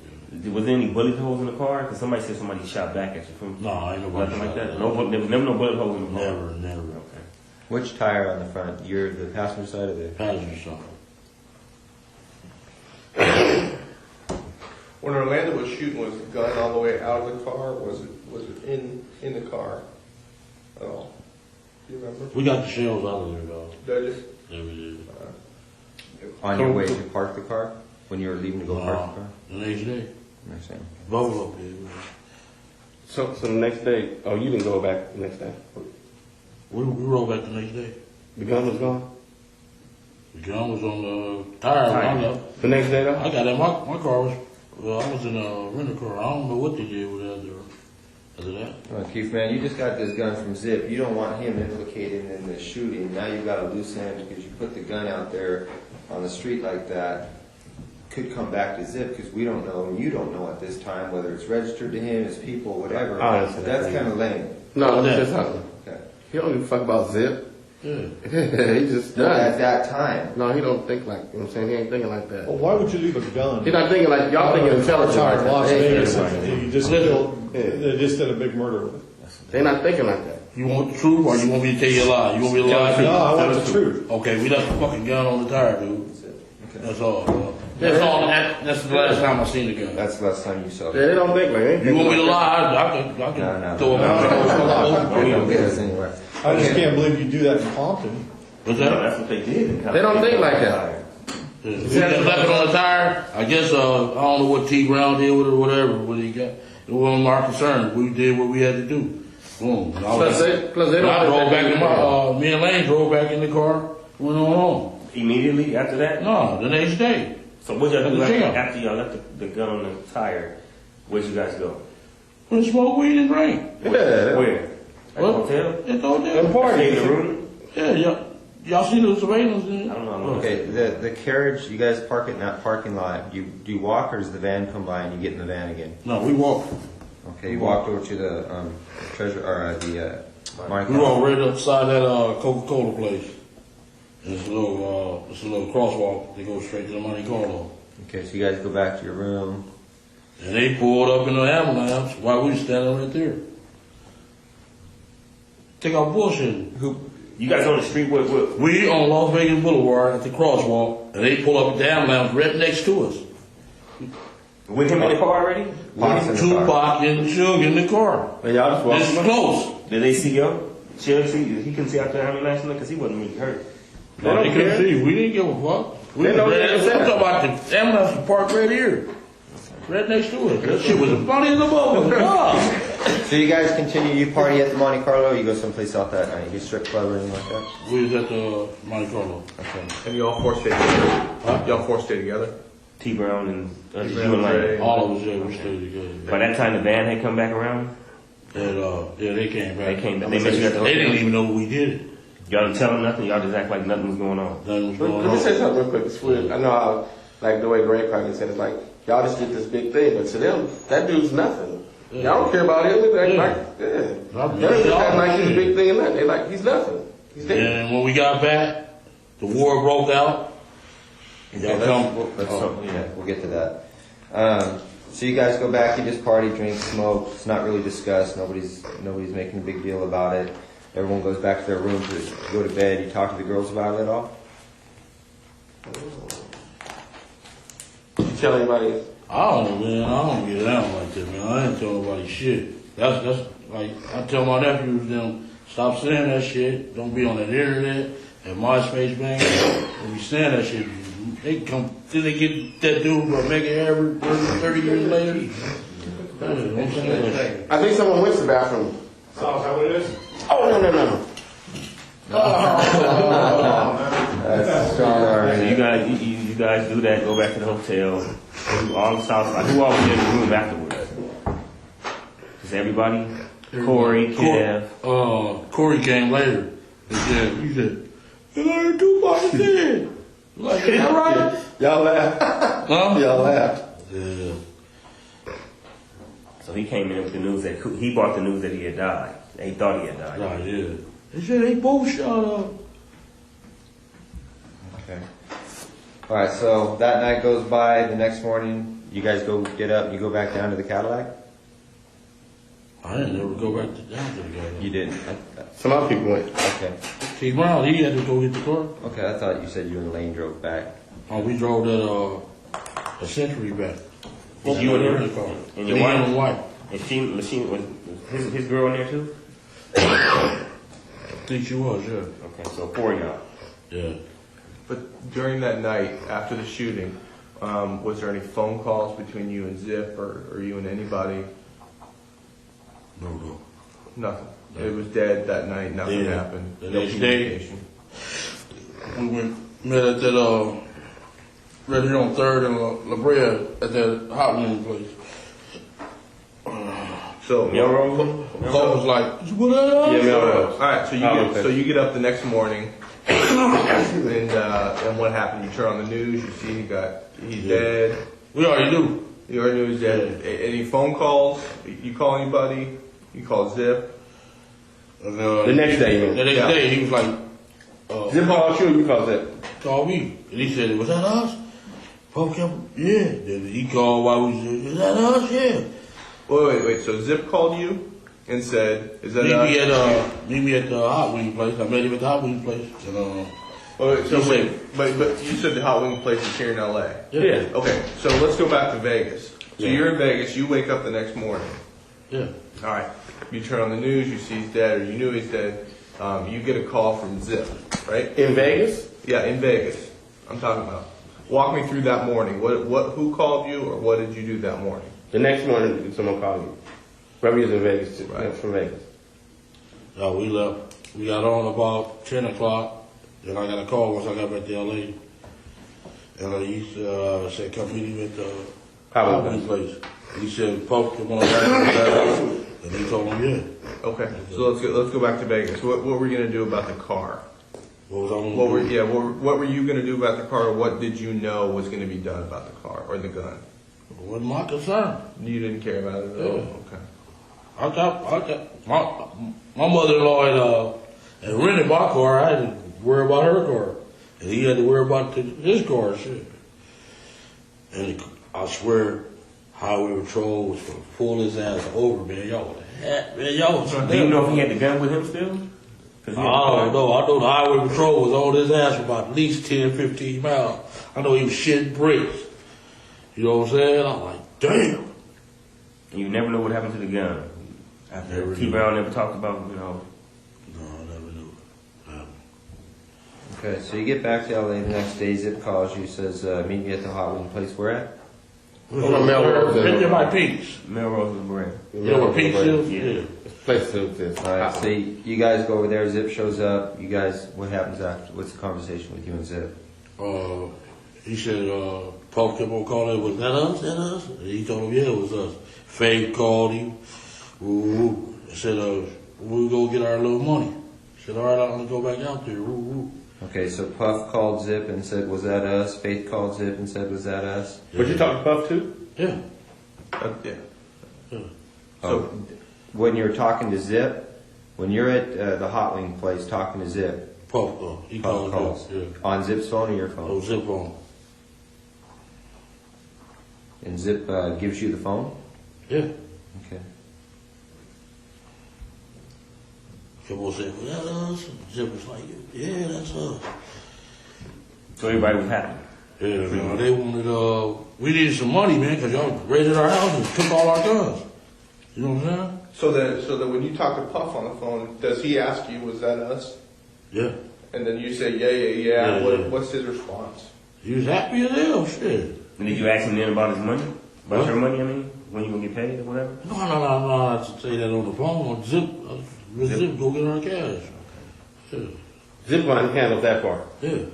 Was there any bullet holes in the car? Because somebody said somebody shot back at you from. No, ain't nobody Nothing like shot. that. No, there was never no bullet holes in the car. Never. Okay. Which tire on the front? You're the passenger side of the. Passenger side. When Orlando was shooting, was the gun all the way out of the car? Or was it in the car at all? Do you remember? We got the shells out of there, though. Did you? Yeah, we did. On your way to park the car? When you were leaving to go park the car? The next day. Understand. Buffalo did. So the next day, oh, you didn't go back the next day. We rolled back the next day. The gun was gone. The gun was on the tire when I left. The next day though? I got in my car was, well, I was in a rental car. I don't know what they did with that after that. Well, Keith, man, you just got this gun from Zip. You don't want him implicated in the shooting. Now you've got a loose end because you put the gun out there on the street like that. Could come back to Zip because we don't know, and you don't know at this time whether it's registered to him, his people, whatever. I understand. That's kind of lame. No, Yeah. that's not. Okay. He don't give a fuck about Zip. Yeah. He just At does. that time. No, he don't think like, you know what I'm saying? He ain't thinking like that. Well, why would you leave a gun? He's not thinking like, y'all thinking intelligent like Outside Las that. They ain't Vegas, thinking like that. you just killed, they just did a big murder with it. They not thinking like that. You want the truth or you want me to tell you a lie? You want me to lie? No, I want the truth. Okay, we left the fucking gun on the tire, dude. That's all. That's all. That's the last time I seen the gun. That's the last time you saw Yeah, it. they don't think like that. You want me to lie? I can No. throw it We out. don't get us anywhere. I just can't believe you do that in Compton. What's No, that? that's what they did. They don't think like that. Yeah. We just left it on the tire. I guess, I don't know what T Brown did with it or whatever, what he got. It wasn't our concern. We did what we had to do. Boom. And Plus they don't I drove back in my. me and Lane drove back in the car, went on home. Immediately after that? No, the next day. So what y'all do At the gym. after y'all left the gun on the tire? Where'd you guys go? We smoked weed and drank. Yeah. Where? At the What? hotel? At the hotel. And party. Stay in the room? Yeah, y'all seen the surveillance? I don't know. Okay, the carriage, you guys park it in that parking lot. Do you walk, or does the van come by and you get in the van again? No, we walked. Okay, you walked over to the treasure or the We walked right upside that Coca-Cola place. It's a little crosswalk that goes straight to the Monte Carlo. Okay, so you guys go back to your room. And they pulled up in the ambulance while we was standing right there. Take our bullshit. You guys on the street with We on Las Vegas Boulevard at the crosswalk, and they pull up the ambulance right next to us. with him in the car already? Pops in the car. Tupac and Suge in the car. And y'all just walk. This is close. Did they see yo? He couldn't see out there ambulance because he wasn't really hurt. No, they don't couldn't care. see. We didn't give a fuck. We They was don't right- give a I'm fuck. talking about the ambulance was parked right here. Right next to us. That shit was funny as a motherfucker. So you guys continue, you party at the Monte Carlo, you go someplace else that night, you strip club or anything like that? We was at the Monte Carlo. Okay. And you all four stay together? Y'all four stay together? T Brown and T. you Brown, and Dre. Lane. All of us, yeah, we stayed together. By that time the band had come back around. And, yeah, they came back. They came back. They met you at the They didn't hotel? even know we did it. Y'all didn't tell them nothing. Y'all just act like nothing was going on. Nothing was going Let me on. say something real quick. It's weird. I know how, like the way Greg probably said, it's like y'all just did this big thing, but to them, that dude's nothing. Yeah. Y'all don't care about him. They act Yeah. like, yeah. Y'all- They just y'all- act like he's a yeah. big thing and that. They like he's nothing. He's dead. And when we got back, the war broke out. Yeah, Y'all come. we'll get to that. So you guys go back, you just party, drink, smoke. It's not really discussed. Nobody's making a big deal about it. Everyone goes back to their room to go to bed. You talk to the girls about it at all? You tell anybody? I don't know, man. I don't get down like that, man. I ain't tell nobody shit. That's like I tell my nephews them stop saying that shit. Don't be on that internet and MySpace, man. If you saying that shit, they come till they get that dude or make it ever 30 years later. Man, don't say that shit. I think someone went to the bathroom. Oh, is that what it is? Oh no. That's strong So you guys do that. Go back to the hotel. Do all the stuff. Who all was in the room afterwards? Is everybody? Corey, Kev. Corey came later. He said, "You got Tupac dead." Like, is that right? Y'all laughed. Huh? Y'all laughed. Yeah. So he came in with the news that he brought the news that he had died. That he thought he had died. Right, yeah. They said they both shot up. Okay. All right. So that night goes by. The next morning, you guys go get up. And you go back down to the Cadillac. I didn't ever go back down to the guy. You didn't. Some other people went. Okay. T. Brown, he had to go get the car. Okay. I thought you said you and Lane drove back. Oh, we drove that a Century back. Was you and him? the car. And your Me wife? and my wife. And she was his girl in there too? I think she was, yeah. Okay, so 4 of y'all. Yeah. But during that night, after the shooting, was there any phone calls between you and Zip or you and anybody? No. Nothing. It was dead that night. Nothing Yeah. happened. The No next day- communication. We met at that right here on 3rd and La Brea at that hot wing place. So Melrose? Paul was like, "What up?" Yeah, Melrose. all right. So you get up the next morning, and what happened? You turn on the news. You see he's dead. We already knew. You already knew he's dead. Any phone calls? You call anybody? You call Zip? And, The next day, you The mean? next Yeah. day, he was like, Zip called you, or you called Zip? "Call me." And he said, "Was that us?" Paul kept, "Yeah." Then he called while we said, "Is that us?" "Yeah." Wait. So Zip called you and said, "Is that us?" Meet me at the hot wing place. I met him at the hot wing place. And, But you said the hot wing place is here in LA. yeah. Okay, so let's go back to Vegas. So Yeah. you're in Vegas. You wake up the next morning. Yeah. All right. You turn on the news. You see he's dead, or you knew he's dead. You get a call from Zip, right? In Vegas? Yeah, in Vegas. I'm talking about. walk me through that morning. Who called you, or what did you do that morning? The next morning, someone called me. Remember, he was in Vegas, Right. from Vegas. No, we left. We got on about 10 o'clock. Then I got a call once I got back to L.A. And he said, come meet him at the Howard's place. He said, Puff, come on back. And he told him, yeah. Okay, so let's go back to Vegas. What were you gonna do about the car? What was I going to do? What were you gonna do about the car? Or what did you know was gonna be done about the car or the gun? It wasn't my concern. You didn't care about it at all. Okay. I thought my mother-in-law had rented my car. I had to worry about her car. And he had to worry about his car, shit. And I swear, highway patrol was gonna pull his ass over, man. Y'all was Do you know if he had the gun with him still? I don't know. I know the highway patrol was on his ass for about at least 10, 15 miles. I know he was shitting bricks. You know what I'm saying? I'm like, damn. And you never know what happened to the gun. After Never T knew. Brown never talked about, you know. No, I never knew. Okay, so you get back to LA the next day. Zip calls you, says, meet me at the hot wing place. Where at? On the Melrose. Right there by Peaks. Melrose was brand. You know where Peaks is? Yeah. Place to All right, so you guys go over there. Zip shows up. You guys, what happens after? What's the conversation with you and Zip? He said, Puff kept on calling, was that us? That us? And he told him, yeah, it was us. Faye called him. Woo-woo. I said, we'll go get our little money. He said, all right, I'm going to go back out there. Woo-woo. Okay, so Puff called Zip and said, was that us? Faith called Zip and said, was that us? Would you talk to Puff too? Yeah. Yeah. Oh, when you're talking to Zip, when you're at the hot wing place talking to Zip, Puff, he Puff called calls. Yeah. On Zip's phone or your phone? Oh, zip on. And Zip gives you the phone? Yeah. Okay. Kept on saying, was that us? Zip was like, yeah, that's us. So everybody was happy. Yeah, man, they wanted, we needed some money, man, because y'all raided our house and took all our guns. You know what I'm saying? So that when you talk to Puff on the phone, does he ask you, was that us? Yeah. And then you say, yeah. Yeah. What's his response? He was happy as hell, shit. And did you ask him then about his money? About What? your money, I mean? When you gonna get paid or whatever? No, I have to say that on the phone. Zip, go get our cash. Yeah. Zipline handled that part. Yeah.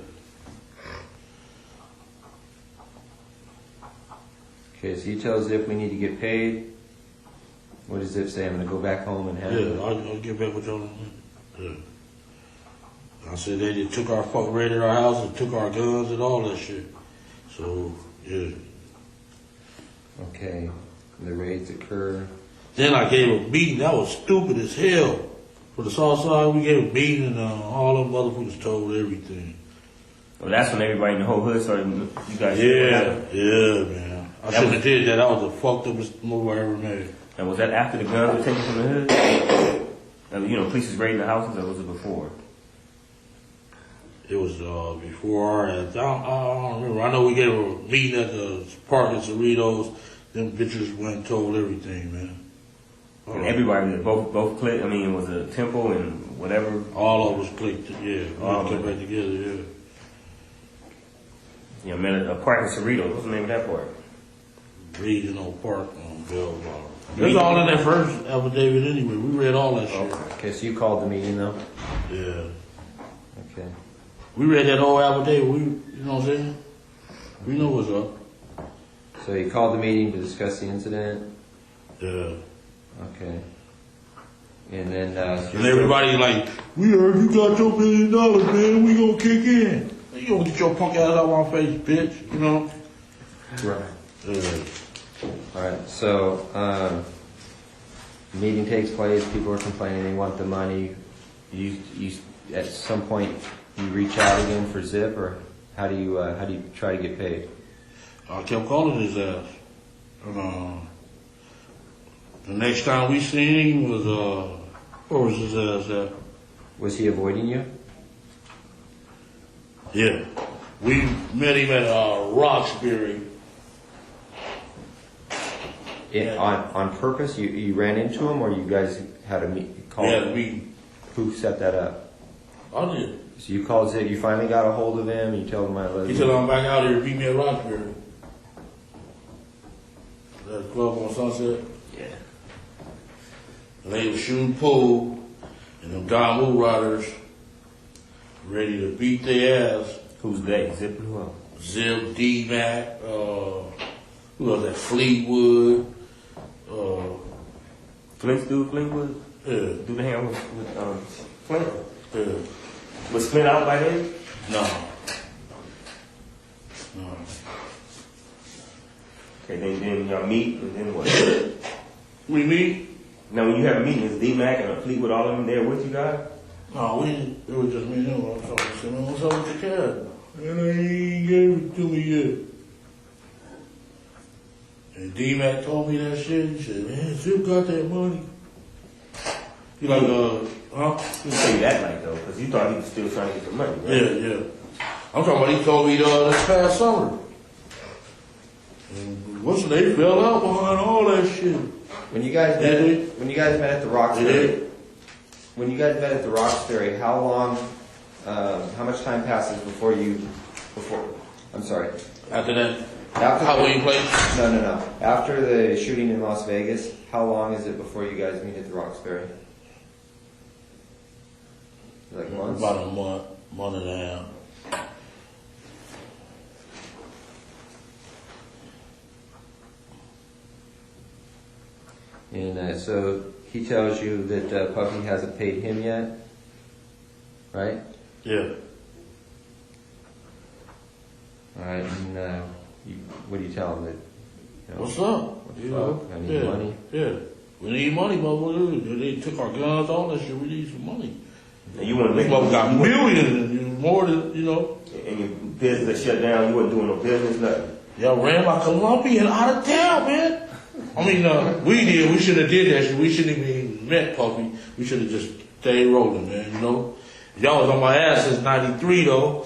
Okay, so you tell Zip we need to get paid. What does Zip say? I'm going to go back home and handle Yeah, it. I'll get back with y'all in a minute. Yeah. I said they just took raided our house and took our guns and all that shit. So, yeah. Okay, the raids occur. Then I gave a beating. That was stupid as hell. For the South Side, we gave a beating and all them motherfuckers told everything. Well, that's when everybody in the whole hood started, you guys. Yeah, man. I shouldn't have did that. That was the fucked up move I ever made. And was that after the guns were taken from the hood? You know, police was raiding the houses, or was it before? It was before I don't remember. I know we gave a meeting at the park at Cerritos. Them bitches went and told everything, man. And everybody, both clicked. I mean, it was a temple and whatever. All of us clicked, yeah. All All of came it. back together, yeah. You know, man, a park in Cerritos. What's the name of that park? Reading on Park on Bellflower. It was all in that first affidavit anyway. We read all that shit. Okay, so you called the meeting though? Yeah. Okay. We read that whole affidavit. You know what I'm saying? We know what's up. So you called the meeting to discuss the incident? Yeah. Okay. And then, And everybody like, we heard you got your $1 million, man. We gonna kick in. You gonna get your punk ass out of my face, bitch. You know? right. Yeah. Alright, so, meeting takes place, people are complaining, they want the money. You, at some point, you reach out again for Zip, or how do you try to get paid? I kept calling his ass. And, the next time we seen him was, where was his ass at? Was he avoiding you? Yeah. We met him at, Roxbury. On purpose? You ran into him, or you guys had a call? We had a meeting. Who set that up? I did. So you called Zip, you finally got a hold of him, you told him I love He you. said I'm back out here to beat me at Roxbury. That club on Sunset. Yeah. And they was shooting pool, and them Don Woo Riders ready to beat their ass. Who's they? Zip and who else? Zip, D-Mac, who else that? Fleetwood, Fleetwood? yeah, Do they hang with Flint? yeah. Was Flint out by then? No. No. Okay, then y'all meet, and then what? We meet? Now, when you have a meeting, is D-Mac and Fleetwood all of them there with you guys? No, we didn't. It was just me and him. I was talking to him. What's up with the cat? And he ain't gave it to me yet. And D-Mac told me that shit. He said, man, Zip got that money. He like, huh? He didn't say that like though, because you thought he was still trying to get the money, right? Yeah. I'm talking about he told me this past summer. And what's they fell out behind all that shit. When you guys met at the Roxbury, when you guys met at the Roxbury, how long, how much time passes before I'm sorry. After that After Halloween place? No. After the shooting in Las Vegas, how long is it before you guys meet at the Roxbury? Like months? About a month and a half. And so he tells you that Puffy hasn't paid him yet, right? Yeah. All right. And what do you tell him that? You know, What's up? What the fuck? I need money. Yeah. We need money, motherfucker. They took our guns, all that shit. We need some money. And you want to These make motherfuckers got millions, more than, and your business shut down, you wasn't doing no business, nothing. Y'all ran like Colombian out of town, man. I mean, we did. We should have did that shit. We shouldn't even met Puffy. We should have just stayed rolling, man, Y'all was on my ass since 93, though.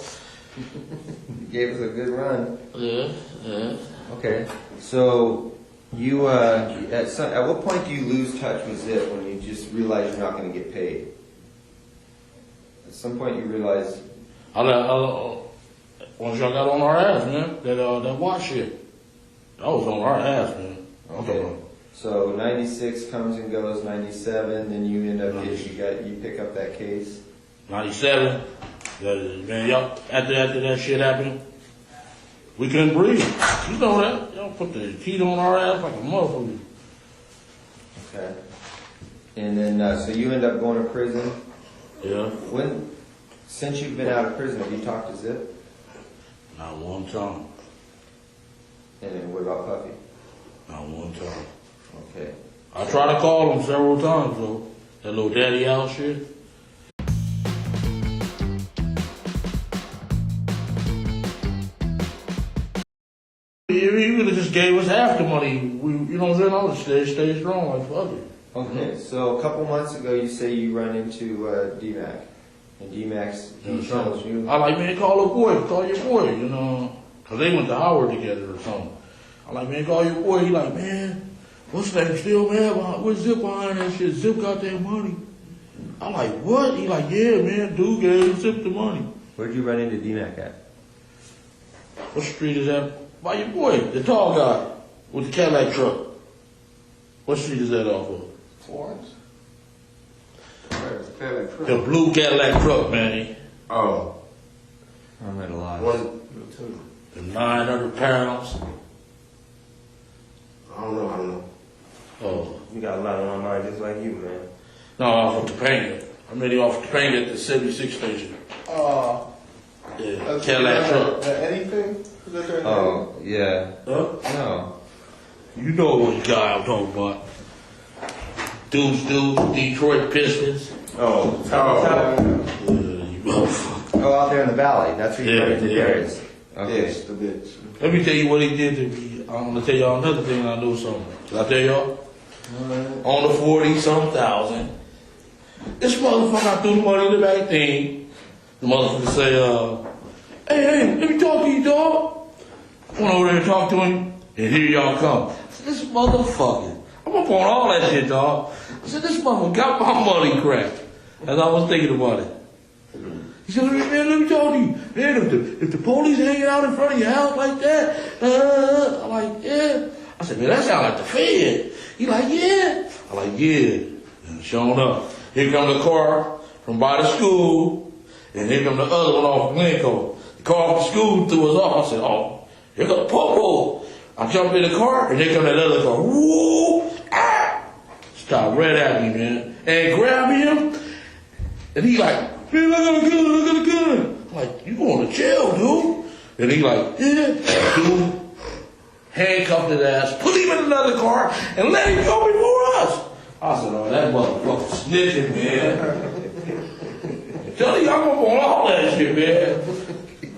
You gave us a good run. Yeah. Okay. So you at what point do you lose touch with Zip when you just realize you're not going to get paid? At some point you realize. Once y'all got on our ass, man, that watch shit. I was on our ass, man. Okay. So 96 comes and goes, 97, then you end up you pick up that case. 97. Man, y'all, after that shit happened, we couldn't breathe. You know that. Y'all put the heat on our ass like a motherfucker. Okay. And then, so you end up going to prison. Yeah. Since you've been out of prison, have you talked to Zip? Not one time. And then what about Puffy? Not one time. Okay. I tried to call him several times, though. That little daddy out shit. He really just gave us half the money. You know what I'm saying? I was stay strong, like fuck it. Okay, so a couple months ago you say you run into D-Mac. And D-Mac's, he tells you. I like, man, call your boy, Cause they went to Howard together or something. I like, man, call your boy. He like, man, what's that still mad? What's Zip behind that shit? Zip got that money. I like, what? He like, yeah, man, dude gave Zip the money. Where'd you run into D-Mac at? What street is that? By your boy, the tall guy with the Cadillac truck. What street is that off of? Florence? Where's the Cadillac truck? The blue Cadillac truck, man. Oh. I'm at a lot. The 900 pounds. I don't know. Oh. You got a lot on my mind just like you, man. No, off of Topanga. I met him off Topanga at the 76 station. Yeah, Cadillac truck. Anything? Oh, yeah. Huh? No. You know what guy I'm talking about. Dudes, Detroit Pistons. Oh. You motherfucker. Oh, out there in the valley. That's where you run into Darius. Okay. Yes, the bitch. Let me tell you what he did to me. I'm gonna tell y'all another thing I know something. Did I tell y'all? On the 40-some thousand. This motherfucker, I threw the money in the back thing. The motherfucker say, hey, let me talk to you, dog. I went over there and talked to him, and here y'all come. I said, this motherfucker, I'm up on all that shit, dog. I said, this motherfucker got my money cracked. As I was thinking about it. He said, man, let me talk to you. Man, if the police hanging out in front of your house like that, I'm like, yeah. I said, man, that sound like the Fed. He like, yeah. I'm like, yeah. And sure enough, here comes the car from by the school, and here comes the other one off Glencoe. The car from school threw us off. I said, oh, here comes the popo. I jumped in the car, and here comes that other car. Woo! Ah! Stopped right at me, man. And grabbed him, and he like, man, I got a gun, I got a gun. I'm like, you going to jail, dude? And he like, yeah. Dude, handcuffed his ass, put him in another car, and let him go before us. I said, oh, that motherfucker snitching, man. Tell you, I'm up on all that shit, man.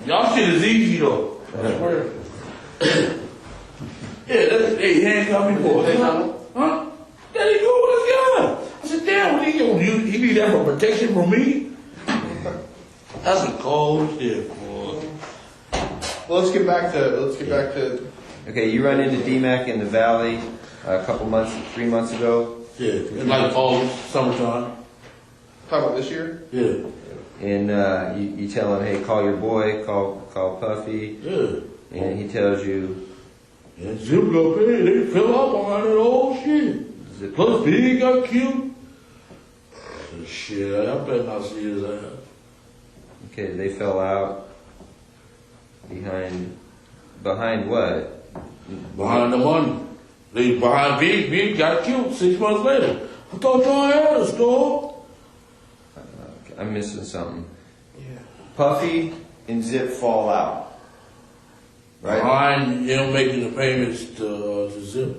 Y'all shit is easy, though. I swear. Yeah, that's, hey, handcuffed me for. Huh? Let him go with his gun. I said, damn, what he gonna use? He need that for protection from me? That's some cold shit, boy. Well, let's get back to. Okay, you run into D-Mac in the valley a couple months, 3 months ago. Yeah, it's like August, summertime. Talk about this year. Yeah. And you tell him, hey, call your boy, call Puffy. Yeah. And he tells you, And Zip got paid. They fill up on that old shit. Zip Plus Big got killed. I said, shit, I better not see his ass. okay, they fell out behind what? Behind the money. They behind Big. Big got killed 6 months later. I thought y'all had a store. I'm missing something. Yeah. Puffy and Zip fall out. Right? Behind him making the payments to Zip.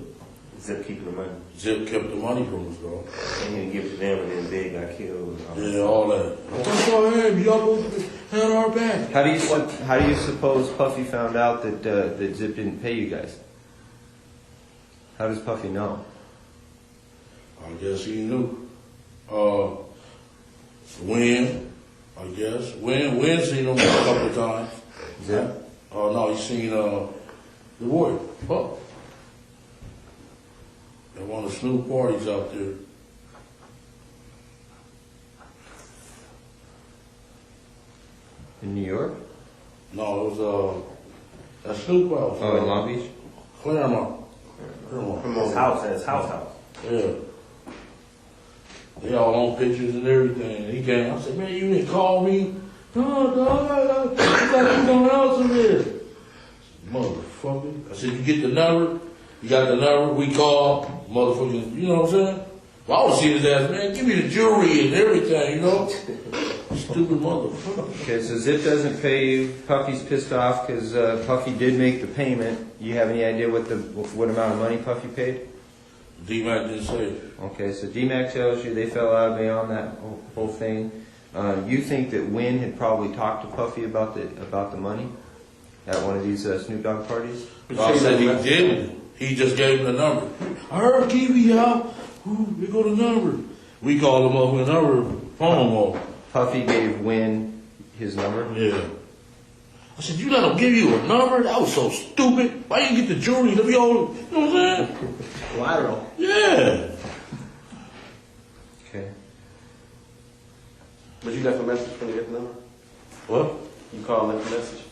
Zip keeping the money. Zip kept the money from us, though. And he give it to them, and then Big got killed. Yeah, all that. I thought y'all had, y'all had our back. How do you suppose Puffy found out that Zip didn't pay you guys? How does Puffy know? I guess he knew. Win, I guess. Win seen him a couple of times. Zip? Oh, no, he seen the boy, Puff. At one of the Snoop parties out there. In New York? No, it was at Snoop house. Oh, in Long Beach? Claremont. From his house, at his house. Yeah. They all on pictures and everything. He came. I said, man, you didn't call me? No, dog. It's like you don't answer this. Motherfucker. I said, you get the number? You got the number? We call. Motherfucker, you know what I'm saying? Well, I want to see his ass, man. Give me the jewelry and everything, you know? Stupid motherfucker. Okay, so Zip doesn't pay you. Puffy's pissed off because Puffy did make the payment. You have any idea what amount of money Puffy paid? D-Mac didn't say it. Okay, so D-Mac tells you they fell out beyond that whole thing. You think that Win had probably talked to Puffy about the money at one of these Snoop Dogg parties? I said he didn't. He just gave him the number. I heard Kiwi out. Ooh, we go the number. We called him up with a number, phone off. Puffy gave Win his number? Yeah. I said, you let him give you a number? That was so stupid. Why you get the jewelry? Let me all, you know what I'm saying? Collateral. Yeah. Okay. But you left a message when you get the number? What? You called and left a message?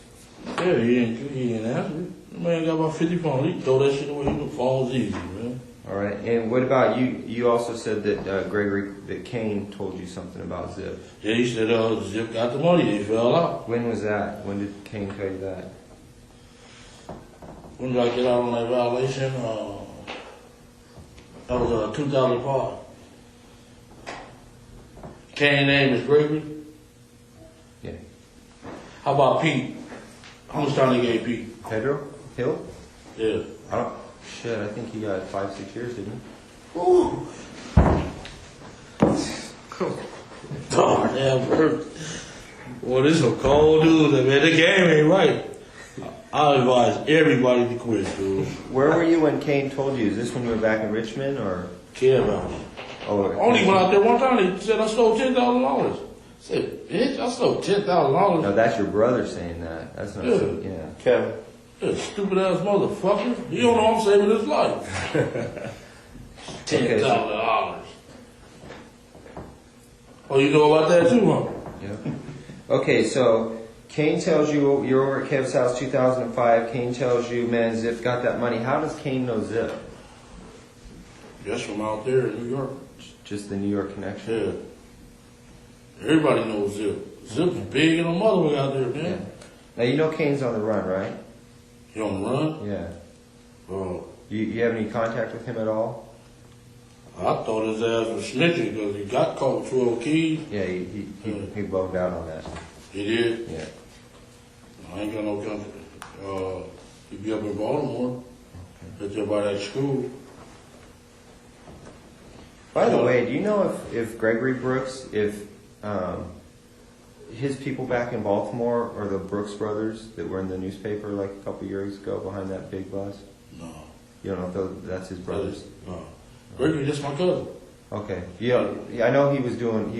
Yeah, he didn't answer it. The man got about 50 phones. He throw that shit away. The phone's easy, man. All right. And what about you? You also said that that Kane told you something about Zip. Yeah, he said, Zip got the money. They fell out. When was that? When did Kane tell you that? When did I get out on that violation? That was 2005. Kane's name is Gregory. Yeah. How about Pete? How much time they gave Pete? Pedro Hill? Yeah. Shit, I think he got 5-6 years, didn't he? Ooh. Darn, damn, bro. Boy, this some cold dudes, man. The game ain't right. I advise everybody to quit, dude. Where were you when Kane told you? Is this when you were back in Richmond, or? Care about it. Oh, Only went out there one time, they said I stole $10,000. I said, bitch, I stole $10,000. No, that's your brother saying that. That's not. Yeah. Kevin. That stupid ass motherfucker. He don't know I'm saving his life. $10,000. Oh, you know about that too, huh? Yeah. Okay, so Kane tells you you're over at Kev's house 2005. Kane tells you, man, Zip got that money. How does Kane know Zip? Just from out there in New York. Just the New York connection? Yeah. Everybody knows Zip. Zip's big and a mother out there, man. Yeah. Now, you know Kane's on the run, right? He on the run? Yeah. Well, You have any contact with him at all? I thought his ass was snitching because he got caught with 12 keys. Yeah, he bugged out on that. He did. Yeah. I ain't got no country. He be up in Baltimore. Right there by that school. By the way, do you know if Gregory Brooks, if his people back in Baltimore are the Brooks brothers that were in the newspaper like a couple years ago behind that big bus? No. You don't know if that's his brothers? No. Gregory, just my cousin. Okay. Yeah, I know he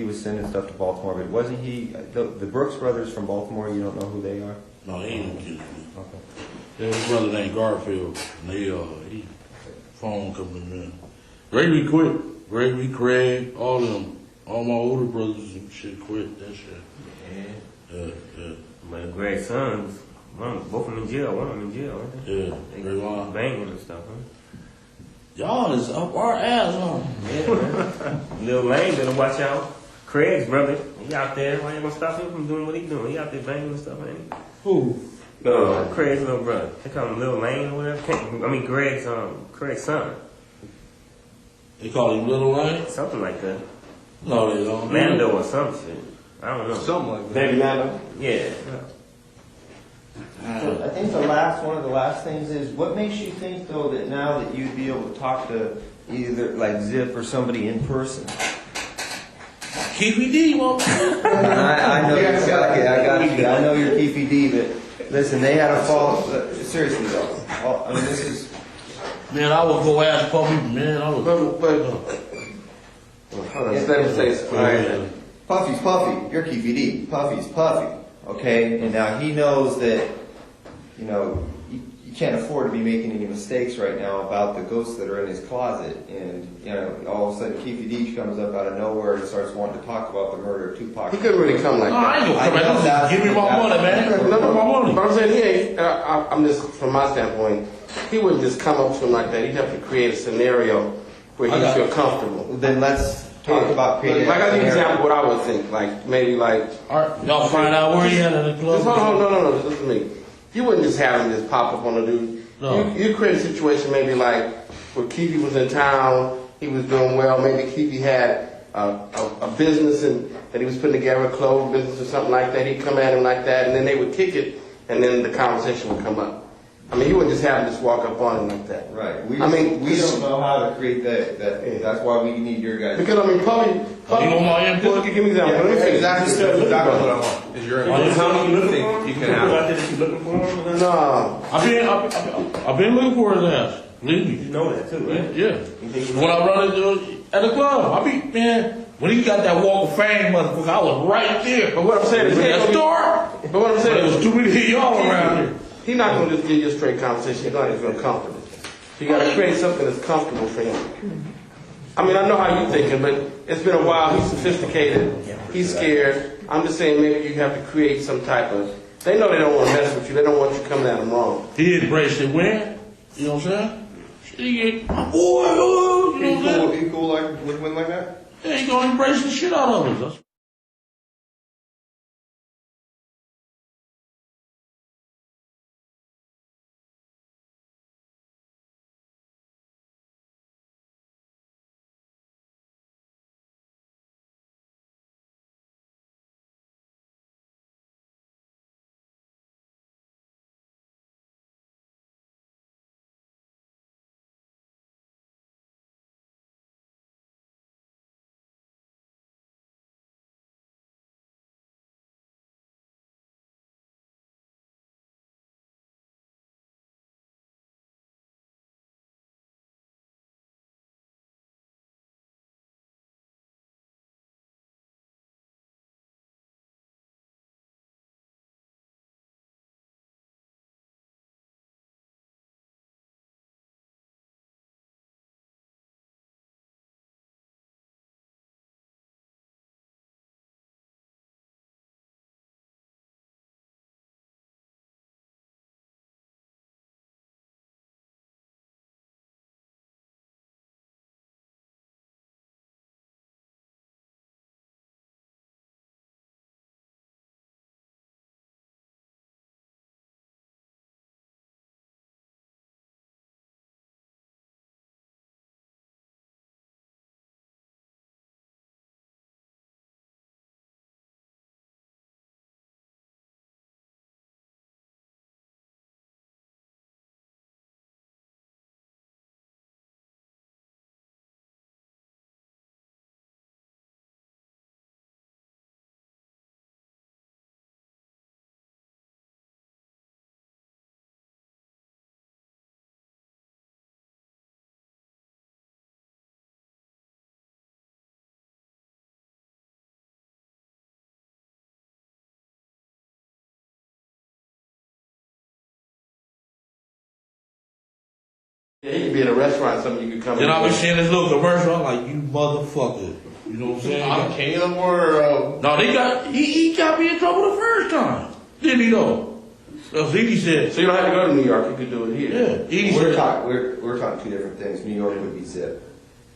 was sending stuff to Baltimore, but wasn't he, the Brooks brothers from Baltimore, you don't know who they are? No, he ain't no kid. Okay. Yeah, his brother named Garfield. And he phone coming in. Gregory quit. Gregory, Craig, all of them. All my older brothers and shit quit that shit. Yeah. But Greg's sons, both of them in jail. One of them in jail, aren't they? Yeah. They Greg Long. banging and stuff, huh? Y'all is up our ass, huh? Yeah, man. Lil Lane better watch out. Craig's brother, he out there. Why you gonna stop him from doing what he doing? He out there banging and stuff, ain't he? Who? Craig's little brother. They call him Lil Lane or whatever. Craig's son. They call him Little Lane? Something like that. No, they don't. Mando or some shit. I don't know. Something like that. Baby Mando. Yeah. So I think one of the last things is, what makes you think though that now that you'd be able to talk to either like Zip or somebody in person? KPD, motherfucker. I know I got you. I know you're KPD, but listen, they had a fall. Seriously though, I mean this is. Man, I would go ask Puppy, man. I would. Hold on, let him say it. Yeah. Puffy's Puffy. You're KPD. Puffy's Puffy. Okay, and now he knows that, you know, you can't afford to be making any mistakes right now about the ghosts that are in his closet. And, you know, all of a sudden KPD comes up out of nowhere and starts wanting to talk about the murder of Tupac. He couldn't really come like No, I that. ain't gonna come back. Give me my money, man. Give me my money. But I'm saying he ain't. I'm just from my standpoint, he wouldn't just come up to him like that. He'd have to create a scenario where he would feel comfortable. Then let's talk about creating. Like I give you an example of what I would think. Like maybe like. All right, y'all find out where he at in the club. Just hold on, no. Listen to me. You wouldn't just have him just pop up on a dude. No. You create a situation maybe like where Keefy was in town, he was doing well. Maybe Keefy had a business and that he was putting together, a clothes business or something like that. He'd come at him like that, and then they would kick it, and then the conversation would come up. I mean, you wouldn't just have him just walk up on him like that. Right. We I mean, don't know how to create that. That's why we need your guys. Because I mean, probably. You want my input? Just give me an example. Let me see. Exactly what I want. Is your how many you think you can People out have? there that you looking for him? No. I've been looking for his ass. Believe You me. know that too, right? Yeah. When I run into at the club, when he got that walk of fame, motherfucker, I was right there. But what I'm saying is, That store. but what I'm But saying it was is, too many of y'all around here. he's not going to just give you a straight conversation. He's going to feel comfortable. So you got to create something that's comfortable for him. I mean, I know how you're thinking, but it's been a while. He's sophisticated. He's scared. I'm just saying maybe you have to create some type of. They know they don't want to mess with you. They don't want you coming at them wrong. He embraced it when, you know what I'm saying? He get, boy, you know what I'm saying? He cool like women like that? Yeah, he gonna embrace the shit out of us. That's Yeah, he could be in a restaurant, something you could come Then in. I'll be seeing this little commercial. I'm like, you motherfucker. You know what I'm saying? I'm Caleb or, No, he got me in trouble the first time. Didn't he though? So he said, so you don't have to go to New York, you could do it here. yeah. He We're said, talking two different things. New York would be Zip.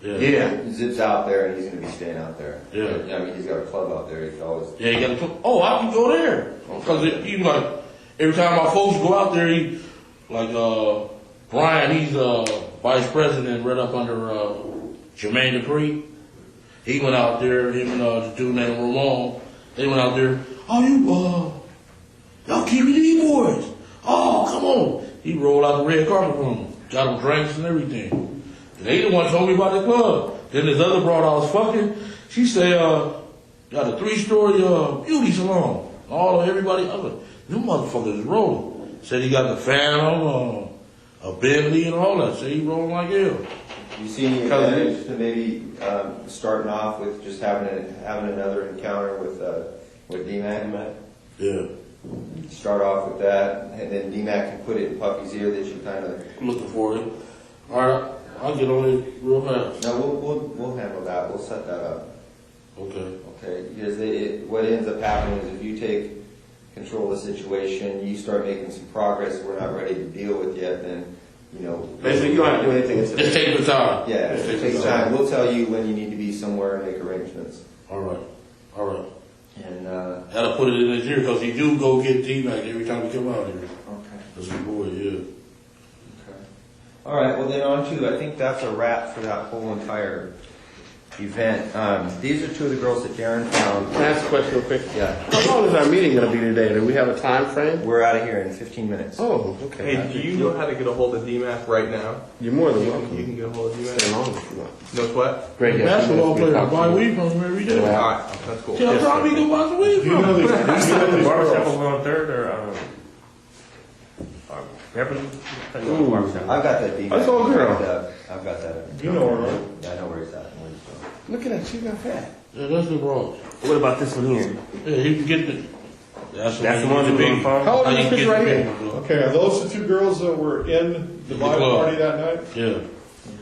yeah. Zip's out there, and he's going to be staying out there. Yeah. I mean, he's got a club out there. He can always. Yeah, he got to come. Oh, I can go there. Because he like, every time my folks go out there, he, like, Brian, he's vice president right up under Jermaine Dupree. He went out there, him and the dude named Ramon, they went out there, oh, y'all keep me these boys. Oh, come on. He rolled out the red carpet for them, got them drinks and everything. And they the one told me about the club. Then this other broad I was fucking, she said, got a 3-story beauty salon. All of everybody, I was like, them motherfuckers is rolling. Said he got the Phantom, a Bentley and all that. Said he rolling like hell. You see any advantage to maybe starting off with just having another encounter with D-Mac? Yeah. Start off with that, and then D-Mac can put it in Puffy's ear that you kind of. I'm looking for it. All right, I'll get on it real fast. No, we'll handle that. We'll set that up. Okay. Okay, because what ends up happening is if you take control of the situation, you start making some progress we're not ready to deal with yet, then, you know. Basically, you don't have to do anything. Just take your time. Yeah, it takes time. We'll tell you when you need to be somewhere and make arrangements. All right. All right. And, Gotta put it in his ear because he do go get D-Mac every time we come out here. okay. That's a boy, yeah. Okay. All right. Well, then on to, I think that's a wrap for that whole entire event. These are two of the girls that Darren found. Can I ask a question real quick? Yeah. How long is our meeting going to be today? Do we have a time frame? We're out of here in 15 minutes. Oh, okay. Hey, do you know how to get a hold of DMAC right now? You're more than You welcome. can get a hold of Stay DMAC. long if you want. Knows what? Great. Basketball player, buy weed from him every day. Yeah. Alright, that's cool. Tell Tommy go buy some weed Do you know from him. these, do you know these Barbershop girls? over on 3rd or Beverly? I think it's barbershop. I've got that D-Mac. That's all girl. I've got that. You know her, right? Yeah, I know where he's at. and where he's going. Look at that. She got fat. Yeah, that's the bros. What about this one here? Yeah, he can get the. That's the one that big phone? How old is this picture right here? Okay, are those the two girls that were in the vibe club. party that night? Yeah.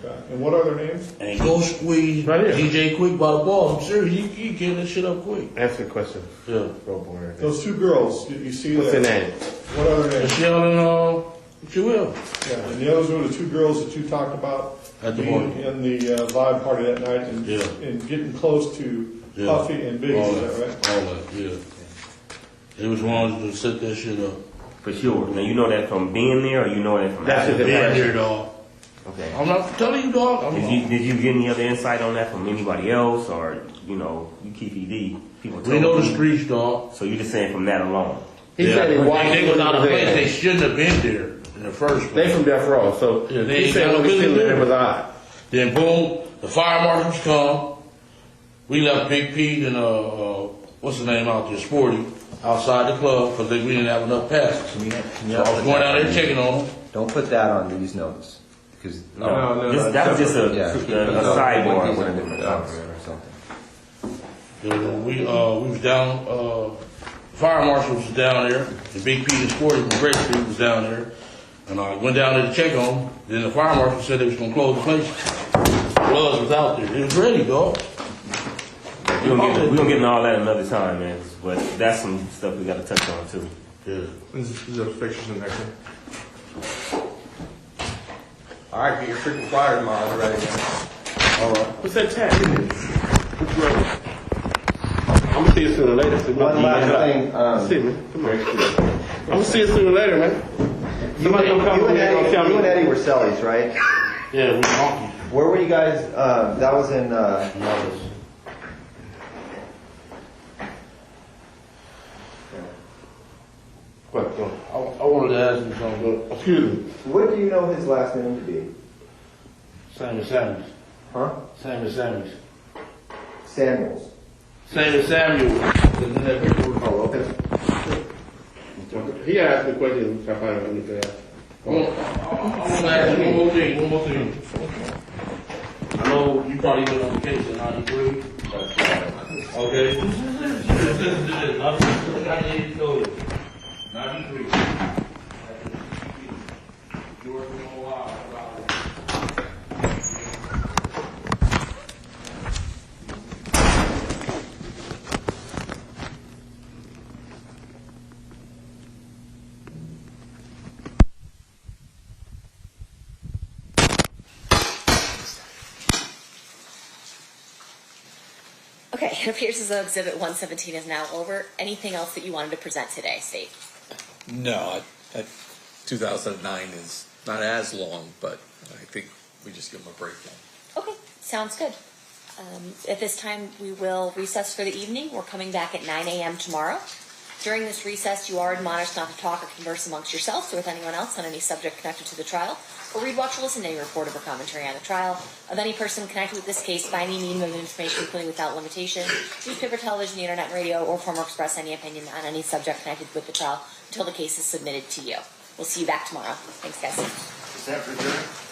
Okay. And what are their names? And go squeeze Right here. DJ quick by the ball. I'm serious, he get that shit up quick. Answer the question. Yeah. Real boring. Those two girls, you see What's that? their name? What are their names? Michelle and Jewel. Yeah, and the others were the two girls that you talked about At the being party. in the vibe party that night and, Yeah. and getting close to Yeah. Puffy and Biggie, All is that, that right? all that, yeah. They was ones to set that shit up. For sure. Now you know that from being there, or you know that from That's after? it. Being here, dog. Okay. I'm not telling you, dog. Did you get any other insight on that from anybody else, or you keep ED? People We know told the you? streets, dog. So you're just saying from that alone? He said he watched They was out of place. They They shouldn't have been there in the first place. from Death Row, so Yeah, they he ain't said got no when he business seen there. it was odd. Then boom, the fire marshals come. We left Big Pete and what's the name out there, Sporty, outside the club because we didn't have enough passes. So I was going out there checking on them. Don't put that on these notes. Because No, That was just a sidebar. Put these in a whatever. different box or something. Then we was down. Fire marshal was down there. The Big Pete and Sporty from Great Street was down there, and I went down there to check on them. Then the fire marshal said they was gonna close the place. Blood was out there. It was ready, dog. We're gonna get into all that another time, man. But that's some stuff we got to touch on too. Yeah. There's those pictures in there. Alright, get your freaking flyer tomorrow ready. All right. What's that tag? I'm gonna see you sooner or later. One last thing. See me. Come on. I'm gonna see you sooner or later, man. Somebody gonna come You over and here and tell Eddie, you and me. Eddie were cellies, right? Yeah, we honky. Where were you guys? That was in. Numbers. What? Go. I wanted to ask you something. Excuse me. What do you know his last name to be? Samuels. Huh? Samuels. Samuels. Samuel. Oh, okay. He asked me a question. I find out anything else. I want to ask you one more thing. I know you probably been on vacation, 93. Okay. I need to know this. 93. You working on a while. Okay, it appears as though Exhibit 117 is now over. Anything else that you wanted to present today, State? No, 2009 is not as long, but I think we just give them a break now. Okay, sounds good. At this time, we will recess for the evening. We're coming back at 9 a.m. tomorrow. During this recess, you are admonished not to talk or converse amongst yourselves or with anyone else on any subject connected to the trial, or read, watch, or listen to any report or commentary on the trial of any person connected with this case by any medium of information, including without limitation, newspaper, television, the internet, and radio, or form or express any opinion on any subject connected with the trial until the case is submitted to you. We'll see you back tomorrow. Thanks, guys. Is that for dinner?